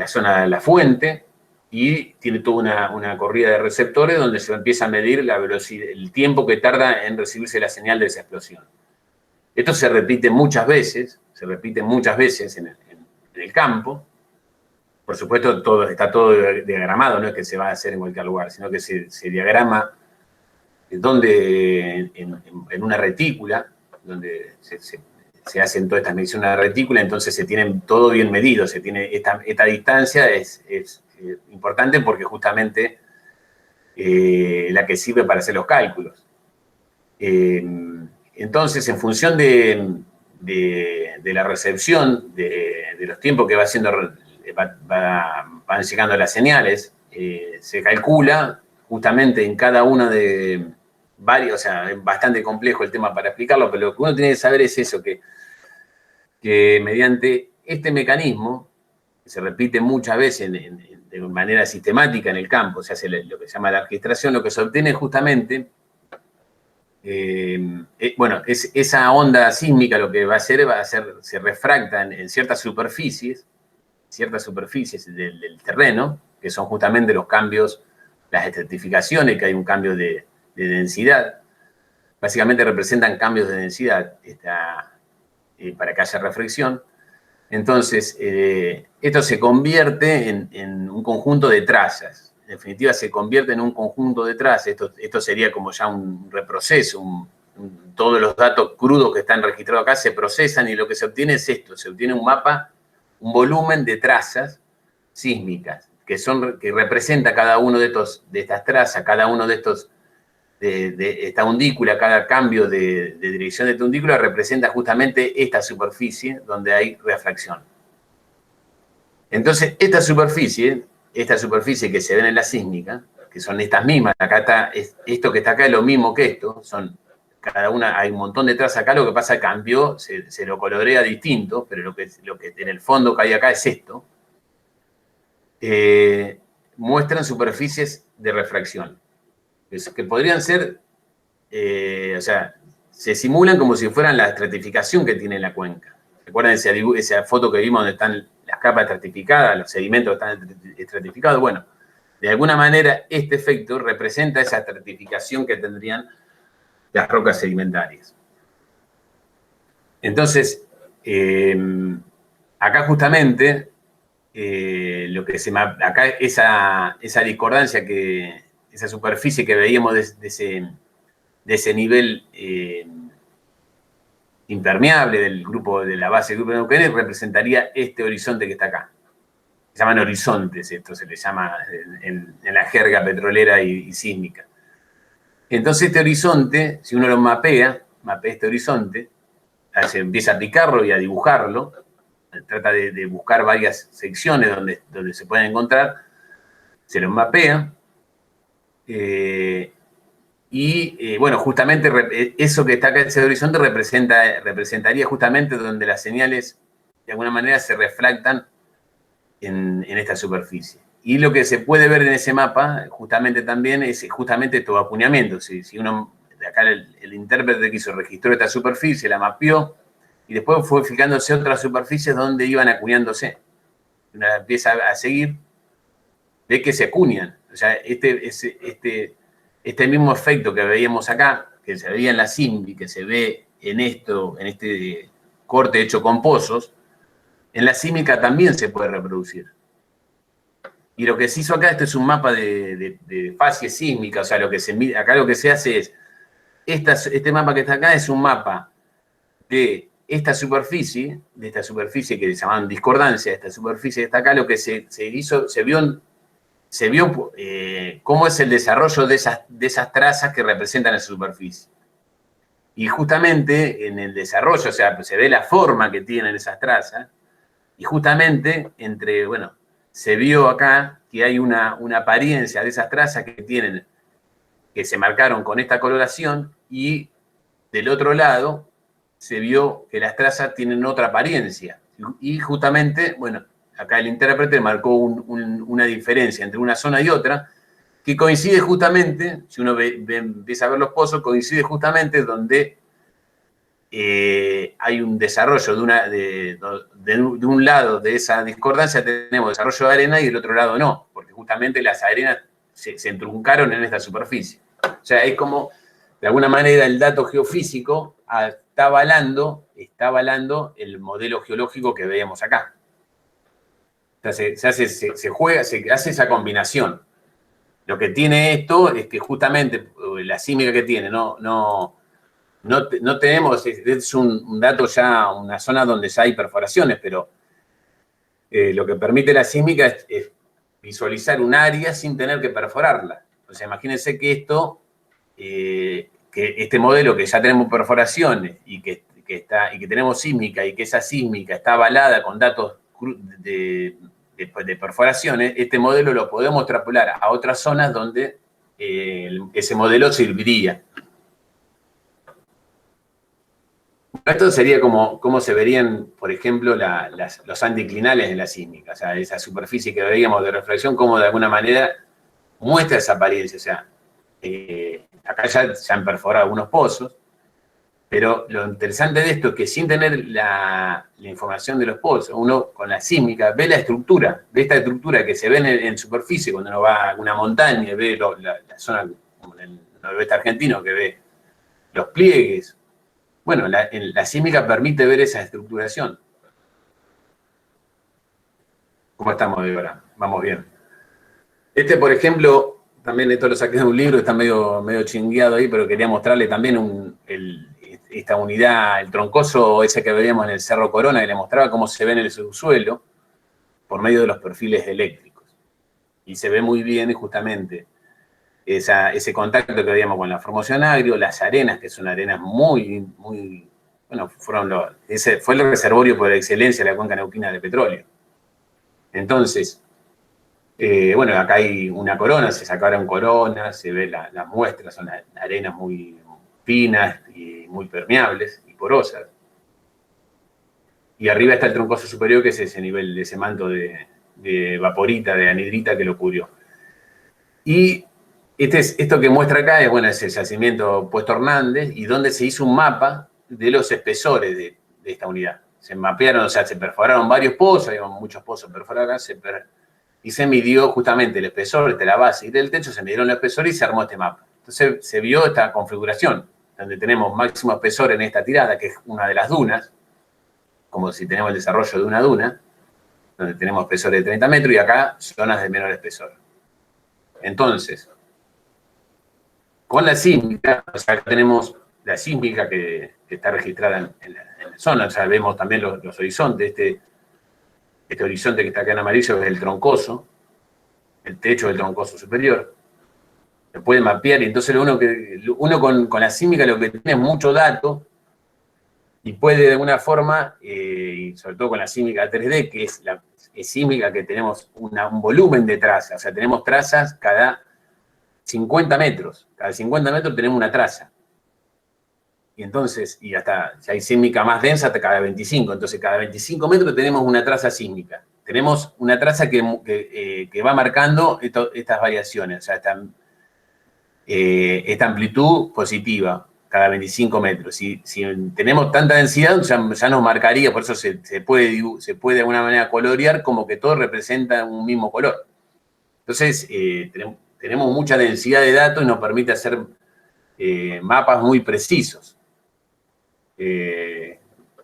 zona de la fuente, y tiene toda una corrida de receptores donde se empieza a medir la velocidad, el tiempo que tarda en recibirse la señal de esa explosión. Esto se repite muchas veces en el campo. Por supuesto, está todo diagramado, no es que se va a hacer en cualquier lugar, sino que se diagrama en una retícula, donde se hacen todas estas mediciones en una retícula, entonces se tienen todo bien medido, se tiene esta distancia es importante porque justamente la que sirve para hacer los cálculos. Entonces, en función de la recepción, de los tiempos que van llegando las señales, se calcula justamente en cada una de varios, o sea, es bastante complejo el tema para explicarlo, pero lo que uno tiene que saber es eso, que mediante este mecanismo, que se repite muchas veces de manera sistemática en el campo, se hace lo que se llama la registración, lo que se obtiene justamente, bueno, esa onda sísmica lo que va a hacer, se refracta en ciertas superficies del terreno, que son justamente los cambios, las estratificaciones, que hay un cambio de densidad. Básicamente representan cambios de densidad para que haya reflexión. Entonces, esto se convierte en un conjunto de trazas. En definitiva, se convierte en un conjunto de trazas. Esto sería como ya un reproceso. Todos los datos crudos que están registrados acá se procesan y lo que se obtiene es esto. Se obtiene un mapa, un volumen de trazas sísmicas, que representa cada uno de estas trazas, cada uno de esta undícula, cada cambio de dirección de esta undícula representa justamente esta superficie donde hay refracción. Entonces, esta superficie que se ven en la sísmica, que son estas mismas, acá esto que está acá es lo mismo que esto, cada una, hay un montón de trazas acá, lo que pasa cambió, se lo colorea distinto, pero lo que en el fondo que hay acá es esto. Muestran superficies de refracción, que podrían ser, o sea, se simulan como si fueran la estratificación que tiene la cuenca. ¿Recuerdan esa foto que vimos donde están las capas estratificadas, los sedimentos están estratificados? Bueno, de alguna manera este efecto representa esa estratificación que tendrían las rocas sedimentarias. Entonces, acá justamente, acá esa discordancia, esa superficie que veíamos de ese nivel impermeable de la base del grupo de Neuquén, representaría este horizonte que está acá. Se llaman horizontes, esto se le llama en la jerga petrolera y sísmica. Entonces este horizonte, si uno lo mapea este horizonte, se empieza a aplicarlo y a dibujarlo, trata de buscar varias secciones donde se pueden encontrar, se los mapea, bueno, justamente eso que está acá en ese horizonte representaría justamente donde las señales de alguna manera se refractan en esta superficie. Y lo que se puede ver en ese mapa justamente también es justamente estos acuñamientos. Si uno, acá el intérprete que hizo registró esta superficie, la mapeó, y después fue fijándose otras superficies donde iban acuñándose. Una empieza a seguir, ve que se acuñan. O sea, este mismo efecto que veíamos acá, que se veía en la SIMBI, que se ve en este corte hecho con pozos, en la sísmica también se puede reproducir. Y lo que se hizo acá, este es un mapa de fase sísmica, o sea, acá lo que se hace es, este mapa que está acá es un mapa de esta superficie que se llaman discordancia, esta superficie que está acá, lo que se hizo, se vio cómo es el desarrollo de esas trazas que representan esa superficie. Y justamente en el desarrollo, o sea, se ve la forma que tienen esas trazas, y justamente se vio acá que hay una apariencia de esas trazas que se marcaron con esta coloración, y del otro lado se vio que las trazas tienen otra apariencia. Y justamente, acá el intérprete marcó una diferencia entre una zona y otra, que coincide justamente, si uno empieza a ver los pozos, coincide justamente donde hay un desarrollo de un lado de esa discordancia, tenemos desarrollo de arena y del otro lado no, porque justamente las arenas se entruncaron en esta superficie. O sea, es como, de alguna manera, el dato geofísico está avalando el modelo geológico que veíamos acá. O sea, se hace esa combinación. Lo que tiene esto es que justamente la sísmica que tiene no tenemos, es un dato ya, una zona donde ya hay perforaciones, pero lo que permite la sísmica es visualizar un área sin tener que perforarla. O sea, imagínense que que este modelo que ya tenemos perforaciones y que tenemos sísmica, y que esa sísmica está avalada con datos de perforaciones, este modelo lo podemos extrapolar a otras zonas donde ese modelo serviría. Esto sería como se verían, por ejemplo, los anticlinales de la sísmica, o sea, esa superficie que veíamos de reflexión, como de alguna manera muestra esa apariencia. O sea, acá ya se han perforado algunos pozos, pero lo interesante de esto es que sin tener la información de los pozos, uno con la sísmica ve la estructura, ve esta estructura que se ve en superficie cuando uno va a una montaña, ve la zona, como en el noroeste argentino, que ve los pliegues. Bueno, la sísmica permite ver esa estructuración. ¿Cómo estamos, Débora? Vamos bien. Por ejemplo, también esto lo saqué de un libro, está medio chingueado ahí, pero quería mostrarle también esta unidad, el troncoso ese que veíamos en el Cerro Corona, que le mostraba cómo se ve en el subsuelo por medio de los perfiles eléctricos. Y se ve muy bien justamente ese contacto que veíamos con la formación agrio, las arenas, que son arenas muy, ese fue el reservorio por excelencia de la cuenca neuquina de petróleo. Entonces, acá hay una corona, se sacaron coronas, se ve las muestras, son arenas muy finas y muy permeables y porosas. Y arriba está el troncoso superior, que es ese nivel, de ese manto de vaporita, de anhidrita que lo cubrió. Y esto que muestra acá es el yacimiento Puesto Hernández, y donde se hizo un mapa de los espesores de esta unidad. Se mapearon, o sea, se perforaron varios pozos, hay muchos pozos perforados acá, y se midió justamente el espesor de la base y del techo, se midieron el espesor y se armó este mapa. Entonces se vio esta configuración, donde tenemos máximo espesor en esta tirada, que es una de las dunas, como si tenemos el desarrollo de una duna, donde tenemos espesores de 30 metros, y acá zonas de menor espesor. Entonces, con la sísmica, o sea, acá tenemos la sísmica que está registrada en la zona, o sea, vemos también los horizontes, este horizonte que está acá en amarillo es el troncoso, el techo del troncoso superior, se puede mapear, y entonces uno con la sísmica lo que tiene es mucho dato, y puede de alguna forma, y sobre todo con la sísmica 3D, que es la sísmica que tenemos un volumen de trazas, o sea, tenemos trazas cada 50 metros. Cada 50 metros tenemos una traza. Y entonces, y hasta, si hay sísmica más densa, hasta cada 25. Entonces, cada 25 metros tenemos una traza sísmica. Tenemos una traza que va marcando estas variaciones, o sea, esta amplitud positiva, cada 25 metros. Si tenemos tanta densidad, ya nos marcaría, por eso se puede de alguna manera colorear como que todo representa un mismo color. Entonces, tenemos mucha densidad de datos y nos permite hacer mapas muy precisos.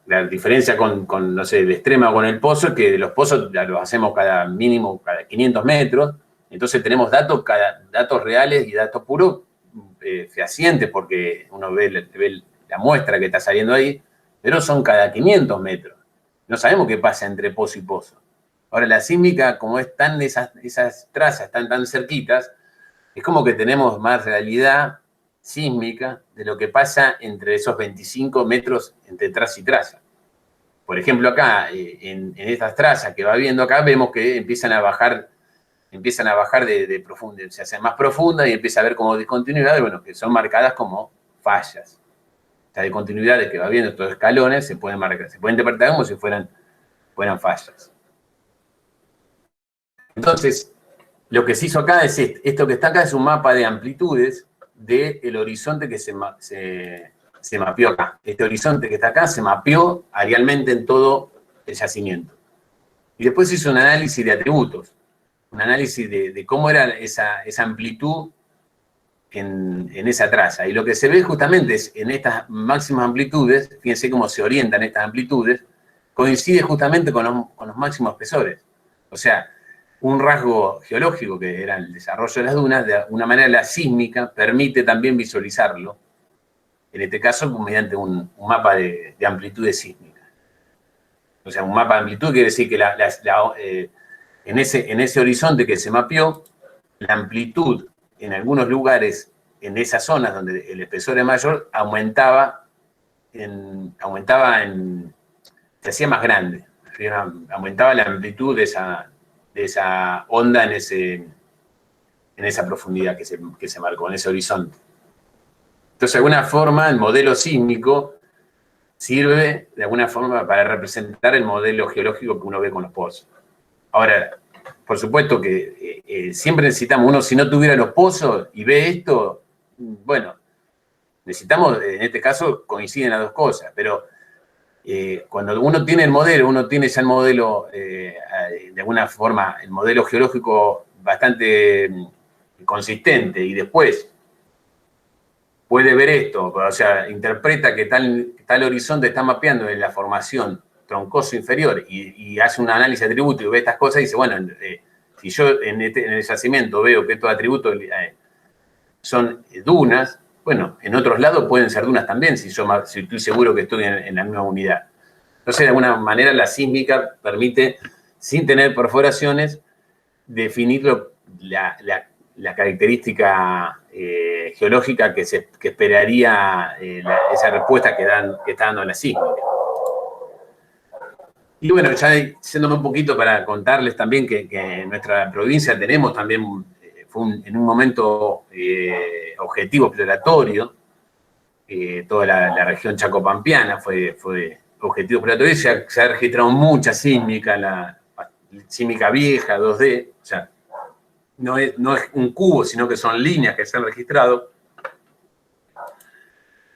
La diferencia con, no sé, de Extrema con el Pozo es que los pozos los hacemos cada 500 metros, entonces tenemos datos reales y datos puros fehacientes, porque uno ve la muestra que está saliendo ahí, pero son cada 500 metros. No sabemos qué pasa entre pozo y pozo. Ahora, la sísmica, como están esas trazas están tan cerquitas, es como que tenemos más realidad sísmica de lo que pasa entre esos 25 metros entre traza y traza. Por ejemplo, acá, en estas trazas que va viendo acá, vemos que empiezan a bajar de profundidad, se hacen más profundas y empieza a haber como discontinuidades, bueno, que son marcadas como fallas. Estas discontinuidades que va viendo estos escalones se pueden interpretar como si fueran fallas. Entonces, lo que se hizo acá es esto que está acá es un mapa de amplitudes del horizonte que se mapeó acá. Este horizonte que está acá se mapeó arealmente en todo el yacimiento. Y después se hizo un análisis de atributos, un análisis de cómo era esa amplitud en esa traza. Y lo que se ve justamente es en estas máximas amplitudes, fíjense cómo se orientan estas amplitudes, coincide justamente con los máximos espesores. O sea, un rasgo geológico que era el desarrollo de las dunas, de alguna manera la sísmica permite también visualizarlo, en este caso mediante un mapa de amplitudes sísmicas. O sea, un mapa de amplitud quiere decir que en ese horizonte que se mapeó, la amplitud en algunos lugares, en esas zonas donde el espesor es mayor, se hacía más grande, aumentaba la amplitud de esa onda en esa profundidad que se marcó, en ese horizonte. Entonces, de alguna forma, el modelo sísmico sirve de alguna forma para representar el modelo geológico que uno ve con los pozos. Ahora, por supuesto que siempre necesitamos, uno si no tuviera los pozos y ve esto, bueno, necesitamos, en este caso, coinciden las dos cosas, pero cuando uno tiene el modelo, uno tiene ya el modelo, de alguna forma, el modelo geológico bastante consistente, y después puede ver esto, o sea, interpreta que tal horizonte está mapeando en la formación troncoso inferior y hace un análisis de atributos y ve estas cosas y dice, bueno, si yo en el yacimiento veo que estos atributos son dunas, bueno, en otros lados pueden ser dunas también, si estoy seguro que estoy en la misma unidad. Entonces, de alguna manera, la sísmica permite, sin tener perforaciones, definir la característica geológica que esperaría esa respuesta que está dando la sísmica. Y bueno, ya yéndome un poquito para contarles también que en nuestra provincia tenemos también, en un momento objetivo exploratorio, toda la región chacopampiana fue objetivo exploratorio, se ha registrado mucha sísmica, la sísmica vieja, 2D, o sea, no es un cubo, sino que son líneas que se han registrado.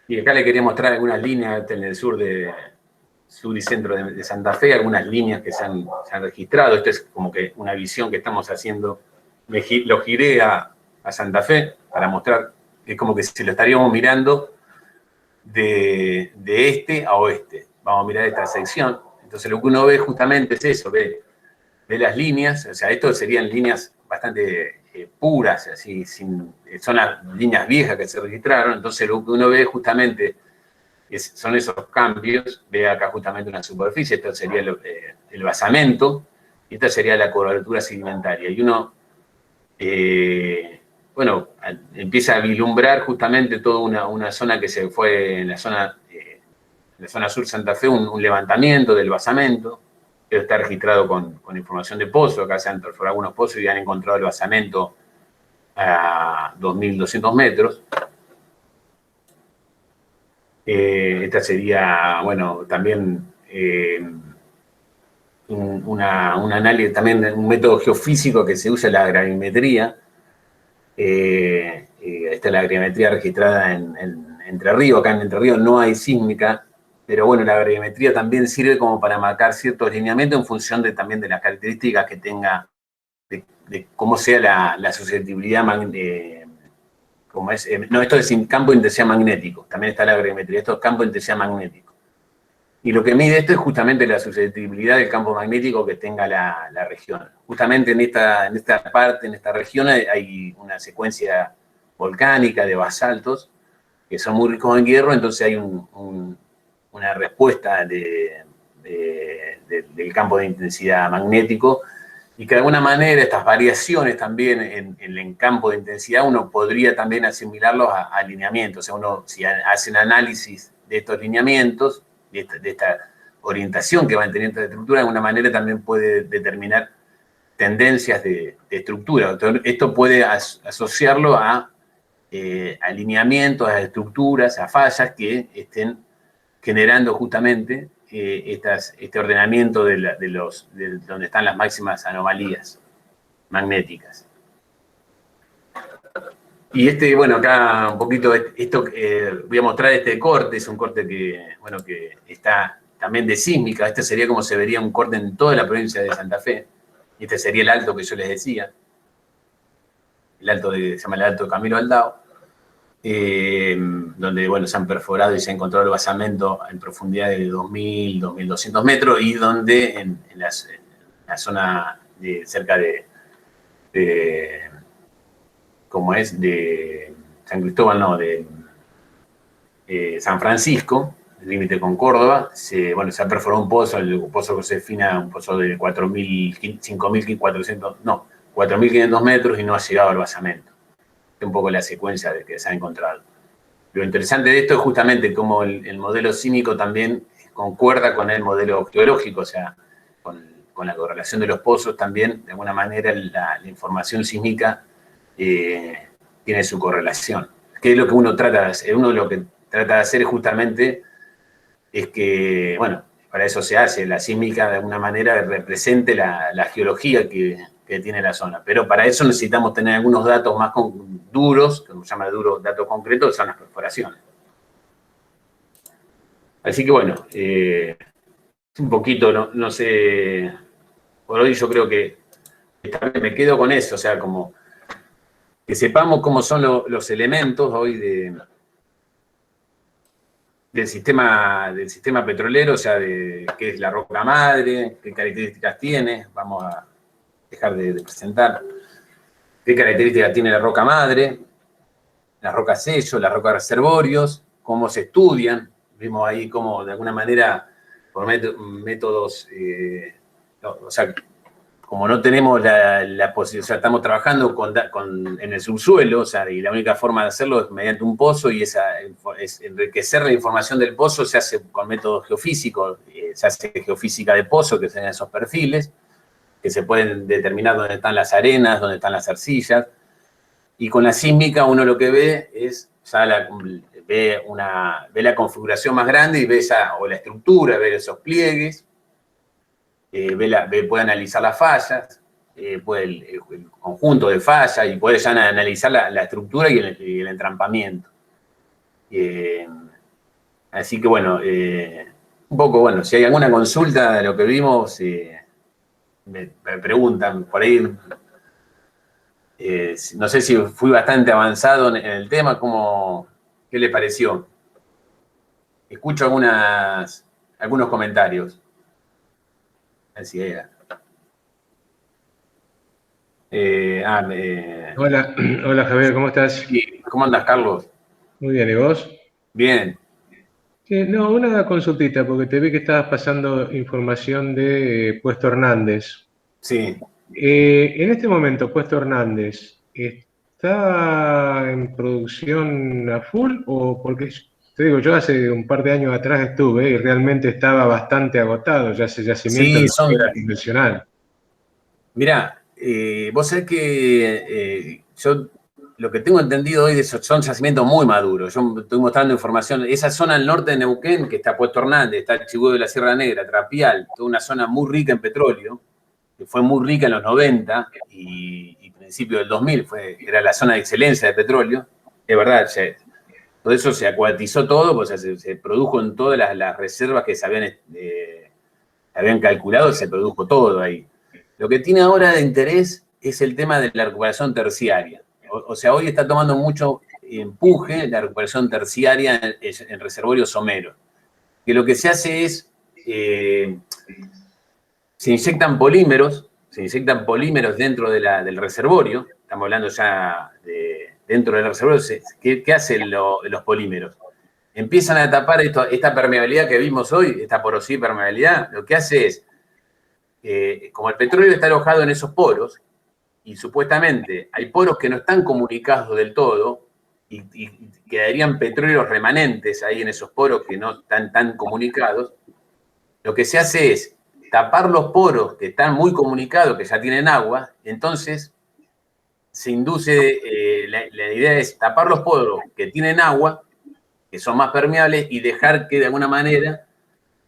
Y acá le quería mostrar algunas líneas en el sur y centro de Santa Fe, algunas líneas que se han registrado. Esto es como que una visión que estamos haciendo. Lo giré a Santa Fe para mostrar que es como que si lo estaríamos mirando de este a oeste. Vamos a mirar esta sección. Entonces lo que uno ve justamente es eso, ve las líneas, o sea, esto serían líneas bastante puras, así, son las líneas viejas que se registraron, entonces lo que uno ve justamente son esos cambios. Ve acá justamente una superficie, esto sería el basamento, y esta sería la cobertura sedimentaria. Y uno, bueno, empieza a vislumbrar justamente toda una zona que se fue en la zona sur de Santa Fe, un levantamiento del basamento. Esto está registrado con información de pozo. Acá se han perforado algunos pozos y han encontrado el basamento a 2.200 metros. Esta sería, bueno, también un análisis, también un método geofísico que se usa, la gravimetría. Esta es la gravimetría registrada en Entre Ríos. Acá en Entre Ríos no hay sísmica, pero bueno, la gravimetría también sirve como para marcar ciertos lineamientos en función también de las características que tenga, de cómo sea la susceptibilidad como es, no, esto es sin campo de intensidad magnético, también está la gravimetría, esto es campo de intensidad magnético. Y lo que mide esto es justamente la susceptibilidad del campo magnético que tenga la región. Justamente en esta parte, en esta región, hay una secuencia volcánica de basaltos que son muy ricos en hierro, entonces hay una respuesta del campo de intensidad magnético, y que de alguna manera estas variaciones también en el campo de intensidad uno podría también asimilarlos a alineamientos. O sea, uno si hace un análisis de estos lineamientos, de esta orientación que van teniendo esta estructura, de alguna manera también puede determinar tendencias de estructura. Entonces, esto puede asociarlo a alineamientos, a estructuras, a fallas que estén generando justamente este ordenamiento de donde están las máximas anomalías magnéticas. Y bueno, acá un poquito, esto voy a mostrar este corte, es un corte que está también de sísmica. Este sería como se vería un corte en toda la provincia de Santa Fe. Y este sería el alto que yo les decía. El alto se llama el alto de Camilo Aldao. Donde, bueno, se han perforado y se ha encontrado el basamento en profundidad de 2.000, 2.200 metros, y donde en la zona cerca ¿cómo es? De San Cristóbal, no, de San Francisco, el límite con Córdoba, se ha perforado un pozo, el pozo Josefina, un pozo de 4.500 metros, y no ha llegado al basamento. Es un poco la secuencia de que se ha encontrado. Lo interesante de esto es justamente cómo el modelo sísmico también concuerda con el modelo geológico, o sea, con la correlación de los pozos también, de alguna manera la información sísmica tiene su correlación. ¿Qué es lo que uno trata de hacer? Uno lo que trata de hacer justamente es que, bueno, para eso se hace, la sísmica de alguna manera represente la geología que tiene la zona. Pero para eso necesitamos tener algunos datos más duros, que se llama duros datos concretos, que son las perforaciones. Así que bueno, un poquito, no sé, por hoy yo creo que me quedo con eso, o sea, como que sepamos cómo son los elementos hoy del sistema petrolero, o sea, qué es la roca madre, qué características tiene. Vamos a dejar de presentar qué características tiene la roca madre, las rocas sello, las rocas reservorios, cómo se estudian. Vimos ahí cómo, de alguna manera, por métodos, o sea, como no tenemos la posibilidad, o sea, estamos trabajando en el subsuelo, o sea, y la única forma de hacerlo es mediante un pozo, y es enriquecer la información del pozo se hace con métodos geofísicos, se hace geofísica de pozo, que sean esos perfiles, que se pueden determinar dónde están las arenas, dónde están las arcillas, y con la sísmica uno lo que ve es, ve la configuración más grande y ve o la estructura, ve esos pliegues, puede analizar las fallas, puede el conjunto de fallas, y puede ya analizar la estructura y el entrampamiento. Así que bueno, un poco, bueno, si hay alguna consulta de lo que vimos, me preguntan por ahí. No sé si fui bastante avanzado en el tema, ¿qué le pareció? Escucho algunos comentarios. Así era. Hola, hola Javier, ¿cómo estás? ¿Cómo andas, Carlos? Muy bien, ¿y vos? Bien. No, una consultita, porque te vi que estabas pasando información de Puesto Hernández. Sí. En este momento, Puesto Hernández, ¿está en producción a full? O porque, te digo, yo hace un par de años atrás estuve y realmente estaba bastante agotado, ya ese yacimiento Sí, no era convencional. mirá, vos sabés que yo lo que tengo entendido hoy de esos son yacimientos muy maduros. Yo estoy mostrando información. Esa zona al norte de Neuquén, que está Puesto Hernández, está el Chibú de la Sierra Negra, Trapial, toda una zona muy rica en petróleo, que fue muy rica en los 90 y principios del 2000, era la zona de excelencia de petróleo. Es verdad, todo eso se acuatizó todo, pues se produjo en todas las reservas que se habían calculado, se produjo todo ahí. Lo que tiene ahora de interés es el tema de la recuperación terciaria. O sea, hoy está tomando mucho empuje la recuperación terciaria en reservorios someros. Que lo que se hace es, se inyectan polímeros dentro del reservorio. Estamos hablando ya dentro del reservorio. ¿Qué hacen los polímeros? Empiezan a tapar esta permeabilidad que vimos hoy, esta porosidad y permeabilidad. Lo que hace es, como el petróleo está alojado en esos poros, y supuestamente hay poros que no están comunicados del todo, y quedarían petróleos remanentes ahí en esos poros que no están tan comunicados, lo que se hace es tapar los poros que están muy comunicados, que ya tienen agua. Entonces se induce, la idea es tapar los poros que tienen agua, que son más permeables, y dejar que de alguna manera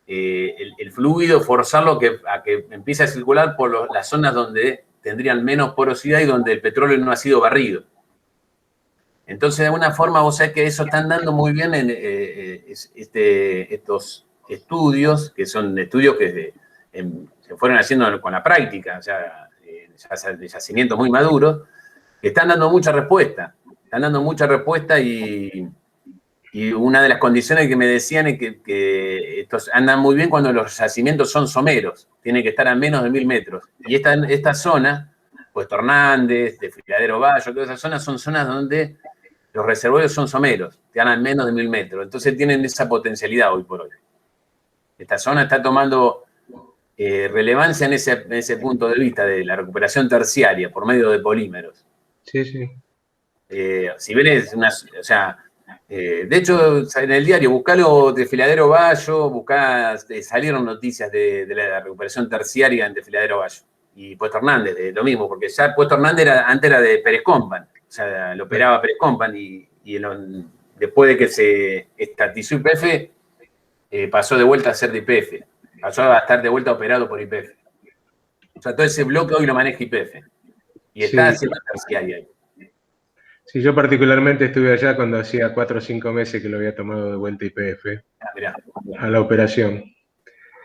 el fluido, forzarlo a que empiece a circular por las zonas donde tendrían menos porosidad y donde el petróleo no ha sido barrido. Entonces, de alguna forma, vos sabés que eso están dando muy bien en estos estudios, que son estudios que se fueron haciendo con la práctica, o sea, de yacimientos muy maduros, que están dando mucha respuesta. Están dando mucha respuesta y una de las condiciones que me decían es que estos andan muy bien cuando los yacimientos son someros, tienen que estar a menos de 1000 metros. Y esta zona, pues Hernández, Desfiladero Bayo, todas esas zonas son zonas donde los reservorios son someros, están a menos de 1000 metros. Entonces tienen esa potencialidad hoy por hoy. Esta zona está tomando relevancia en ese punto de vista de la recuperación terciaria por medio de polímeros. Sí, sí. Si bien es una... O sea, de hecho, en el diario, buscalo Desfiladero Bayo, salieron noticias de la recuperación terciaria en Desfiladero Bayo. Y Puesto Hernández, lo mismo, porque ya Puesto Hernández antes era de Pérez Compan, o sea, lo operaba Pérez Compan, y después de que se estatizó YPF, pasó de vuelta a ser de YPF, pasó a estar de vuelta operado por YPF. O sea, todo ese bloque hoy lo maneja YPF, y está haciendo terciaria ahí. Sí, yo particularmente estuve allá cuando hacía 4 o 5 meses que lo había tomado de vuelta YPF a la operación.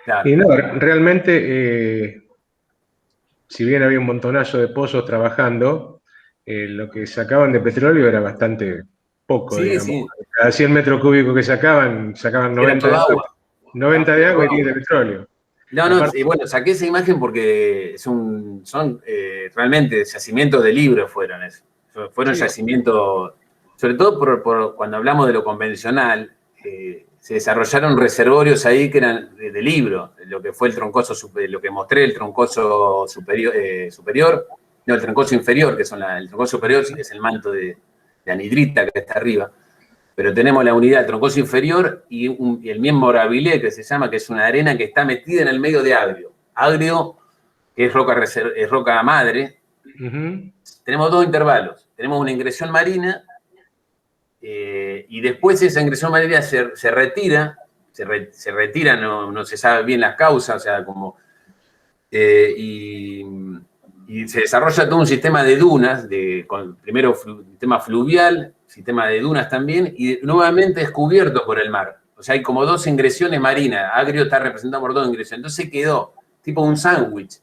Claro. Y no, realmente, si bien había un montonazo de pozos trabajando, lo que sacaban de petróleo era bastante poco, sí, digamos. Sí. Cada 100 metros cúbicos que sacaban 90 de agua. 90 de agua y 10 de petróleo. No, y bueno, saqué esa imagen porque son realmente yacimientos de libros fueron eso. Fueron yacimientos, sobre todo por cuando hablamos de lo convencional, se desarrollaron reservorios ahí que eran de libro, lo que fue el troncoso, lo que mostré, el troncoso superior, no, el troncoso inferior, el troncoso superior es el manto de anhidrita que está arriba, pero tenemos la unidad del troncoso inferior y el miembro Avilé, que se llama, que es una arena que está metida en el medio de agrio. Agrio, que es roca madre. Tenemos dos intervalos. Tenemos una ingresión marina y después esa ingresión marina se retira, no se sabe bien las causas, o sea, como... y se desarrolla todo un sistema de dunas, primero sistema fluvial, sistema de dunas también, y nuevamente es cubierto por el mar. O sea, hay como dos ingresiones marinas. Agrio está representado por dos ingresiones. Entonces quedó tipo un sándwich.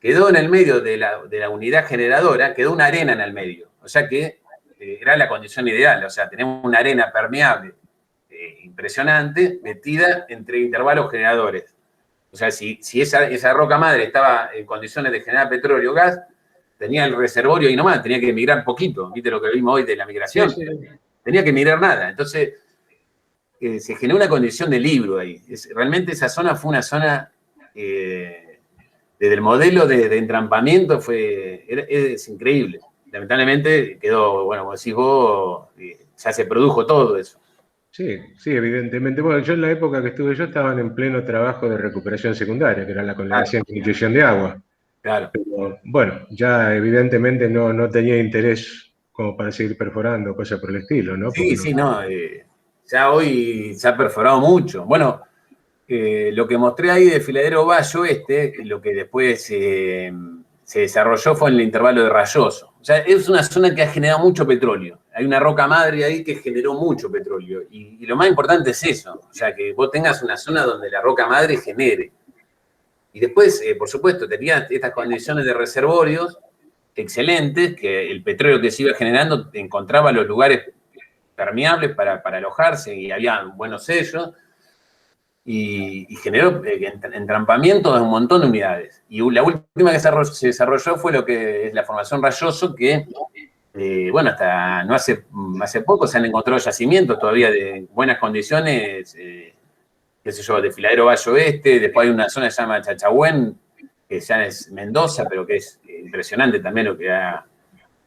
Quedó en el medio de la unidad generadora, quedó una arena en el medio. O sea que era la condición ideal. O sea, tenemos una arena permeable impresionante metida entre intervalos generadores. O sea, si esa roca madre estaba en condiciones de generar petróleo o gas, tenía el reservorio y nomás, tenía que migrar poquito. ¿Viste lo que vimos hoy de la migración? Sí. Tenía que migrar nada. Entonces, se generó una condición de libro ahí. Realmente esa zona fue una zona... desde el modelo de entrampamiento es increíble. Lamentablemente quedó, bueno, como decís vos, ya se produjo todo eso. Sí, evidentemente. Bueno, yo en la época que estuve yo estaban en pleno trabajo de recuperación secundaria, que era la condensación y inyección de agua. Claro. Pero, bueno, ya evidentemente no tenía interés como para seguir perforando, cosas por el estilo, ¿no? Sí, ya hoy se ha perforado mucho. Bueno, lo que mostré ahí de Desfiladero Bayo lo que después se desarrolló fue en el intervalo de Rayoso. O sea, es una zona que ha generado mucho petróleo. Hay una roca madre ahí que generó mucho petróleo. Y lo más importante es eso. O sea, que vos tengas una zona donde la roca madre genere. Y después, por supuesto, tenía estas condiciones de reservorios excelentes, que el petróleo que se iba generando encontraba los lugares permeables para alojarse y había buenos sellos. Y generó entrampamiento de un montón de unidades. Y la última que se desarrolló fue lo que es la formación Rayoso, que, bueno, hasta no hace poco se han encontrado yacimientos todavía de buenas condiciones, qué sé yo, Desfiladero Valle Oeste, después hay una zona que se llama Chachahuén, que ya es Mendoza, pero que es impresionante también lo que ha...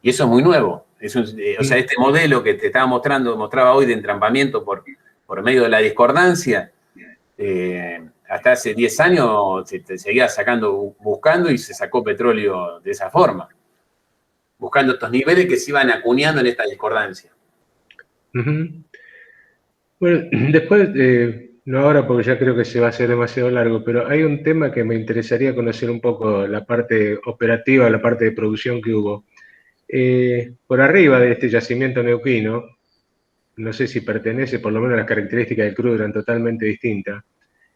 Y eso es muy nuevo. O sea, este modelo que te estaba mostraba hoy de entrampamiento por medio de la discordancia, hasta hace 10 años se seguía buscando y se sacó petróleo de esa forma, buscando estos niveles que se iban acuñando en esta discordancia. Bueno, después, no ahora porque ya creo que se va a hacer demasiado largo, pero hay un tema que me interesaría conocer un poco, la parte operativa, la parte de producción que hubo. Por arriba de este yacimiento neuquino, no sé si pertenece, por lo menos las características del crudo eran totalmente distintas.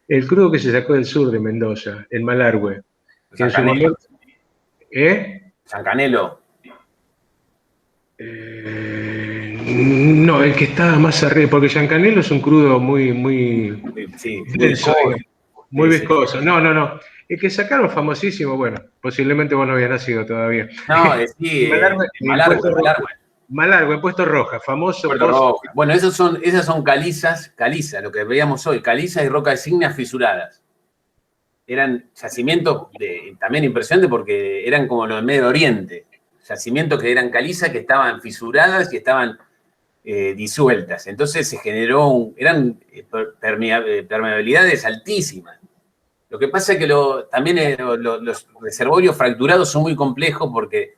El crudo que se sacó del sur de Mendoza, el Malargüe, que en su momento... San Canelo. No, el que estaba más arriba, porque Giancanello es un crudo muy sí, denso, muy viscoso. No. El que sacaron famosísimo, bueno, posiblemente vos no habías nacido todavía. No, sí, Malargüe, en Puesto Roja, famoso. Puerto Roja. Bueno, esas son calizas, lo que veíamos hoy, calizas y rocas ígneas fisuradas. Eran yacimientos también impresionantes porque eran como los de Medio Oriente. Yacimientos que eran calizas que estaban fisuradas y estaban disueltas. Entonces se generó, eran permeabilidades altísimas. Lo que pasa es que también los reservorios fracturados son muy complejos porque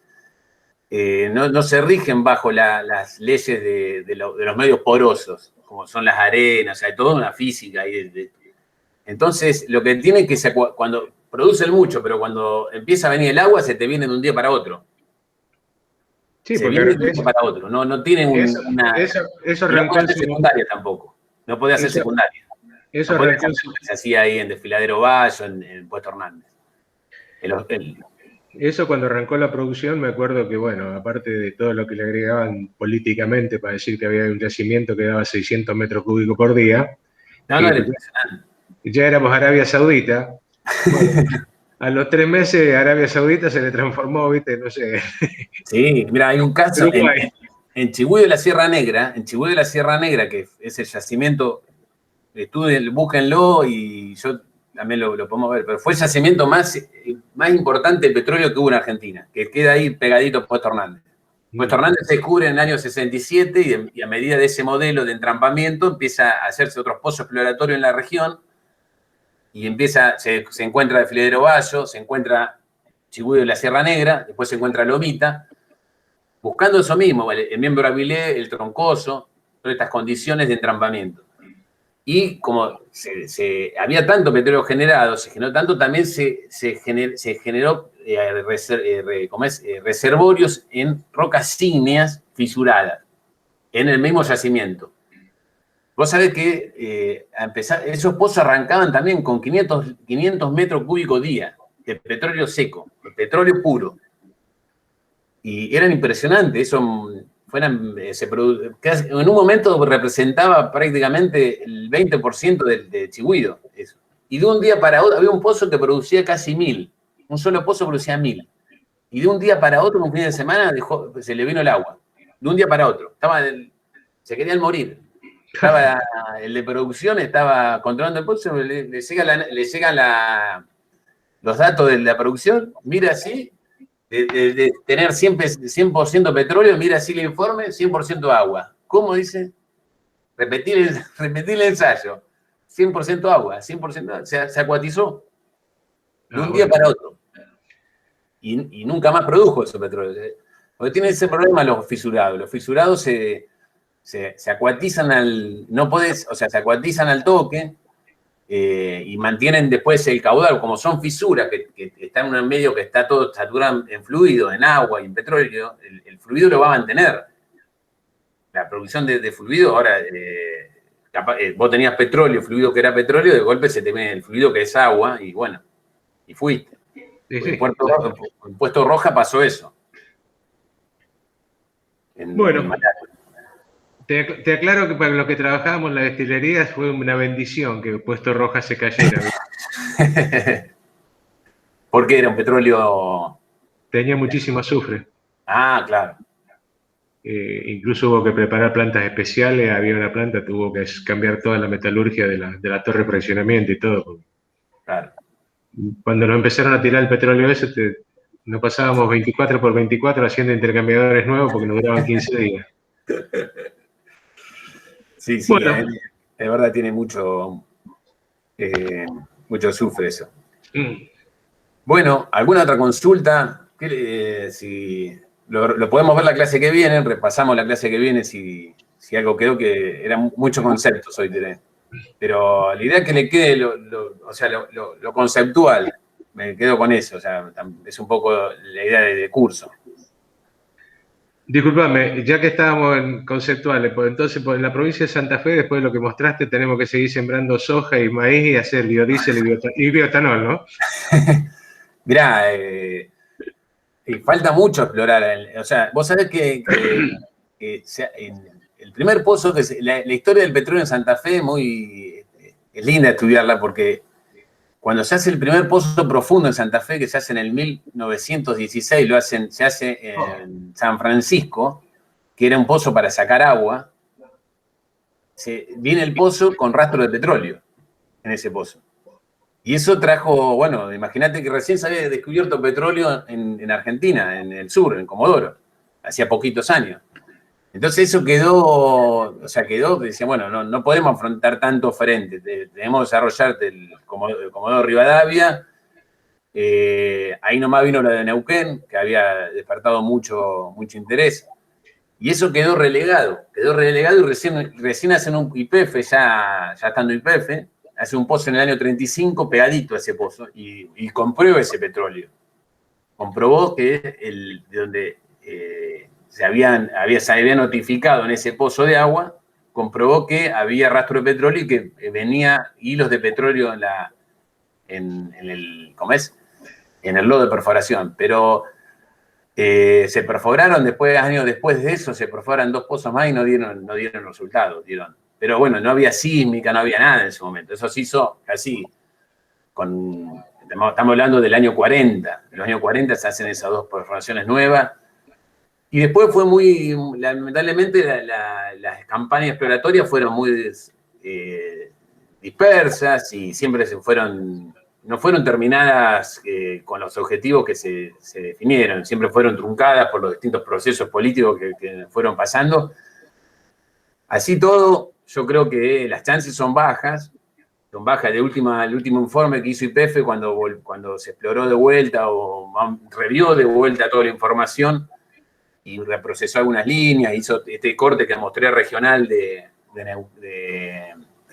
no se rigen bajo las leyes de los medios porosos, como son las arenas, o sea, hay toda una física ahí. Entonces, lo que tiene que ser, cuando producen mucho, pero cuando empieza a venir el agua, se te viene de un día para otro. Sí, se viene de un día para otro. No tiene una... Eso no puede hacer secundaria tampoco. No puede hacer secundaria. Eso no puede hacer lo que se hacía ahí en Desfiladero Valle, en Puesto Hernández. Eso cuando arrancó la producción, me acuerdo que, bueno, aparte de todo lo que le agregaban políticamente para decir que había un yacimiento que daba 600 metros cúbicos por día, era impresionante. Ya éramos Arabia Saudita. Bueno, a los 3 meses Arabia Saudita se le transformó, ¿viste? No sé. Sí, mira, hay un caso en Chigüí de la Sierra Negra, que es el yacimiento, búsquenlo y yo también lo podemos ver, pero fue el yacimiento más importante de petróleo que hubo en Argentina, que queda ahí pegadito a Puesto Hernández. Puesto Hernández se descubre en el año 67 y a medida de ese modelo de entrampamiento empieza a hacerse otros pozos exploratorios en la región y se encuentra Desfiladero Valle, se encuentra Chigüí de la Sierra Negra, después se encuentra Lomita, buscando eso mismo, el Miembro Avilé, el Troncoso, todas estas condiciones de entrampamiento. Y como había tanto petróleo generado, se generó tanto, también se generó reservorios en rocas ígneas fisuradas, en el mismo yacimiento. Vos sabés que esos pozos arrancaban también con 500 metros cúbicos día de petróleo seco, de petróleo puro. Y eran impresionantes, en un momento representaba prácticamente el 20% de Chigüido. Eso. Y de un día para otro, había un pozo que producía casi 1000. Un solo pozo producía 1000. Y de un día para otro, un fin de semana, se le vino el agua. De un día para otro. Se querían morir. El de producción estaba controlando el pozo, le llegan los datos de la producción, mira así, de tener 100% petróleo, mira así el informe, 100% agua. ¿Cómo dice? Repetir el ensayo. 100% agua, 100%, se acuatizó de un día para otro. Y nunca más produjo ese petróleo. Porque tiene ese problema los fisurados. Los fisurados se acuatizan se acuatizan al toque y mantienen después el caudal. Como son fisuras que están en un medio que está todo saturado en fluido, en agua y en petróleo, el fluido lo va a mantener. La producción de fluido, ahora, vos tenías petróleo, fluido que era petróleo, de golpe se te viene el fluido que es agua y bueno, y fuiste. Sí. En Puerto Roja pasó eso. Bueno. Te aclaro que para los que trabajábamos en la destilería fue una bendición que Puesto Rojas se cayera. Porque era un petróleo... Tenía muchísimo azufre. Ah, claro, Incluso hubo que preparar plantas especiales. Había una planta, tuvo que cambiar toda la metalurgia de la torre de fraccionamiento y todo. claro. Cuando nos empezaron a tirar el petróleo ese, nos pasábamos 24 por 24 haciendo intercambiadores nuevos porque nos duraban 15 días. Sí, sí, Bueno, de verdad tiene mucho azufre eso. Bueno, ¿alguna otra consulta? Si lo podemos ver la clase que viene, repasamos la clase que viene si algo quedó, que eran muchos conceptos hoy. Pero la idea es que le quede lo conceptual, me quedo con eso, o sea, es un poco la idea de curso. discúlpame, ya que estábamos en conceptuales, pues entonces pues en la provincia de Santa Fe, después de lo que mostraste, tenemos que seguir sembrando soja y maíz y hacer biodiesel y bioetanol, ¿no? Mirá, falta mucho explorar. O sea, vos sabés que el primer pozo, la historia del petróleo en Santa Fe es linda estudiarla porque cuando se hace el primer pozo profundo en Santa Fe, que se hace en el 1916, se hace en San Francisco, que era un pozo para sacar agua, viene el pozo con rastro de petróleo en ese pozo. Y eso trajo, bueno, imagínate que recién se había descubierto petróleo en Argentina, en el sur, en Comodoro, hacía poquitos años. Entonces eso decía, bueno, no podemos afrontar tanto frente, tenemos que desarrollar el Comodoro Rivadavia, ahí nomás vino la de Neuquén, que había despertado mucho interés, y eso quedó relegado y recién hacen un YPF, ya estando YPF, hace un pozo en el año 35 pegadito a ese pozo y comprueba ese petróleo. Comprobó que de donde se había notificado en ese pozo de agua, comprobó que había rastro de petróleo y que venía hilos de petróleo en el lodo de perforación. Pero se perforaron años después de eso, se perforan 2 pozos más y no dieron resultados. Pero bueno, no había sísmica, no había nada en ese momento. Eso se hizo así, estamos hablando del año 40. En los años 40 se hacen esas 2 perforaciones nuevas. Y después fue lamentablemente, las campañas exploratorias fueron muy dispersas y siempre no fueron terminadas con los objetivos que se definieron, siempre fueron truncadas por los distintos procesos políticos que fueron pasando. Así todo, yo creo que las chances son bajas. El último informe que hizo YPF cuando se exploró de vuelta o revió de vuelta toda la información y reprocesó algunas líneas, hizo este corte que mostré regional que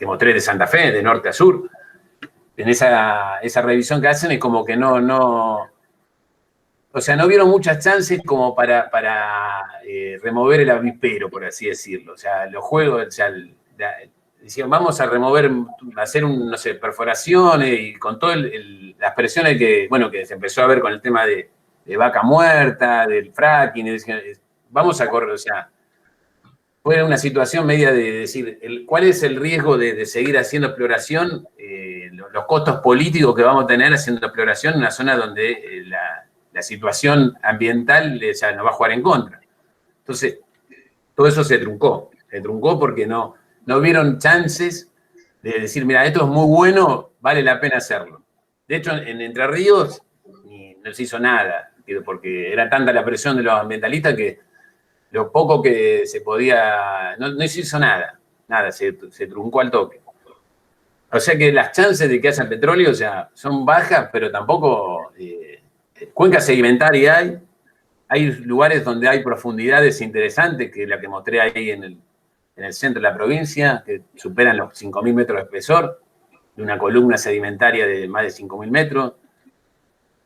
mostré de Santa Fe, de norte a sur. En esa revisión que hacen es como que no vieron muchas chances como para remover el avispero, por así decirlo. O sea, los juegos, decían, vamos a hacer perforaciones y con todas las presiones que se empezó a ver con el tema de vaca muerta, del fracking, vamos a correr, o sea, fue una situación media de decir, ¿cuál es el riesgo de seguir haciendo exploración? Los costos políticos que vamos a tener haciendo exploración en una zona donde la situación ambiental nos va a jugar en contra. Entonces, todo eso se truncó porque no vieron chances de decir, mira, esto es muy bueno, vale la pena hacerlo. De hecho, en Entre Ríos no se hizo nada, porque era tanta la presión de los ambientalistas que lo poco que se podía, no se hizo nada, se truncó al toque. O sea que las chances de que haya petróleo, o sea, son bajas, pero tampoco cuencas sedimentarias hay lugares donde hay profundidades interesantes, que la que mostré ahí en el centro de la provincia, que superan los 5.000 metros de espesor, de una columna sedimentaria de más de 5.000 metros.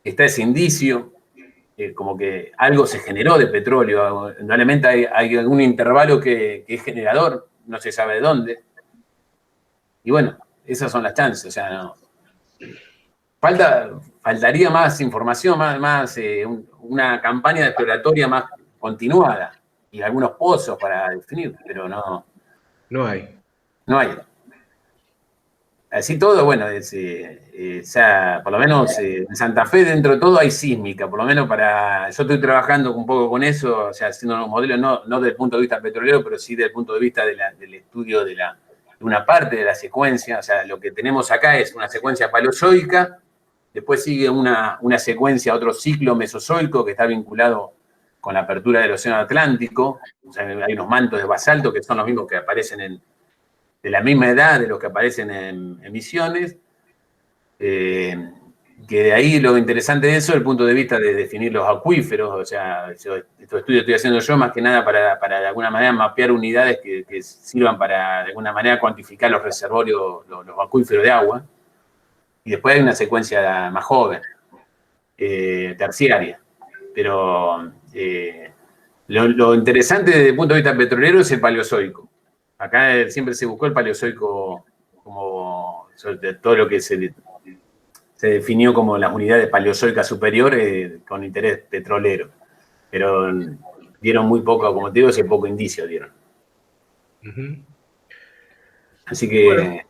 Está ese indicio, como que algo se generó de petróleo. Normalmente hay algún intervalo que es generador, no se sabe de dónde. Y bueno, esas son las chances. O sea, no. Faltaría más información, una campaña exploratoria más continuada. y algunos pozos para definir, pero no, No hay. no hay. Así todo, bueno, ya, por lo menos en Santa Fe, dentro de todo, hay sísmica, por lo menos yo estoy trabajando un poco con eso, o sea, haciendo unos modelos, no desde el punto de vista petrolero, pero sí desde el punto de vista del estudio de una parte de la secuencia. O sea, lo que tenemos acá es una secuencia paleozoica, después sigue una secuencia, otro ciclo mesozoico que está vinculado con la apertura del Océano Atlántico. O sea, hay unos mantos de basalto que son los mismos que aparecen de la misma edad de los que aparecen en Misiones, que de ahí lo interesante de eso es el punto de vista de definir los acuíferos. O sea, estos estudios estoy haciendo yo más que nada para de alguna manera mapear unidades que sirvan para de alguna manera cuantificar los reservorios, los acuíferos de agua. Y después hay una secuencia más joven, terciaria. Pero lo interesante desde el punto de vista petrolero es el paleozoico. Acá siempre se buscó el paleozoico como todo lo que se definió como las unidades paleozoicas superiores con interés petrolero. Pero dieron muy poco, como te digo, ese poco indicio dieron. Así que,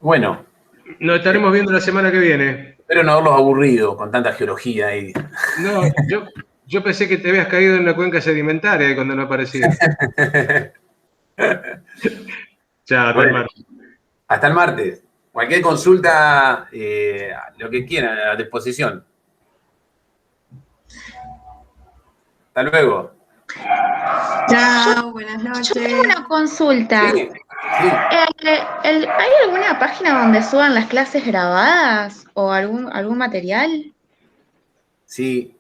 bueno. Nos estaremos viendo la semana que viene. Espero no haberlos aburrido con tanta geología ahí. No, yo pensé que te habías caído en la cuenca sedimentaria cuando no aparecía. Chao, hasta el martes. Hasta el martes. Cualquier consulta, lo que quieran, a disposición. Hasta luego. Chao, buenas noches. Yo tengo una consulta. Sí. ¿Hay alguna página donde suban las clases grabadas o algún material? Sí.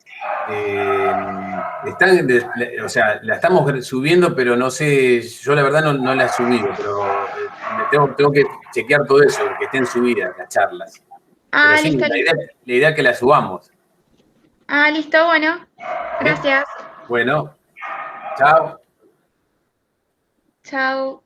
O sea, la estamos subiendo, pero no sé, yo la verdad no la he subido, pero tengo que chequear todo eso, que estén subidas las charlas. Pero sí, listo, la idea es que las subamos. Listo, bueno. Gracias. Bueno, chao. Chao.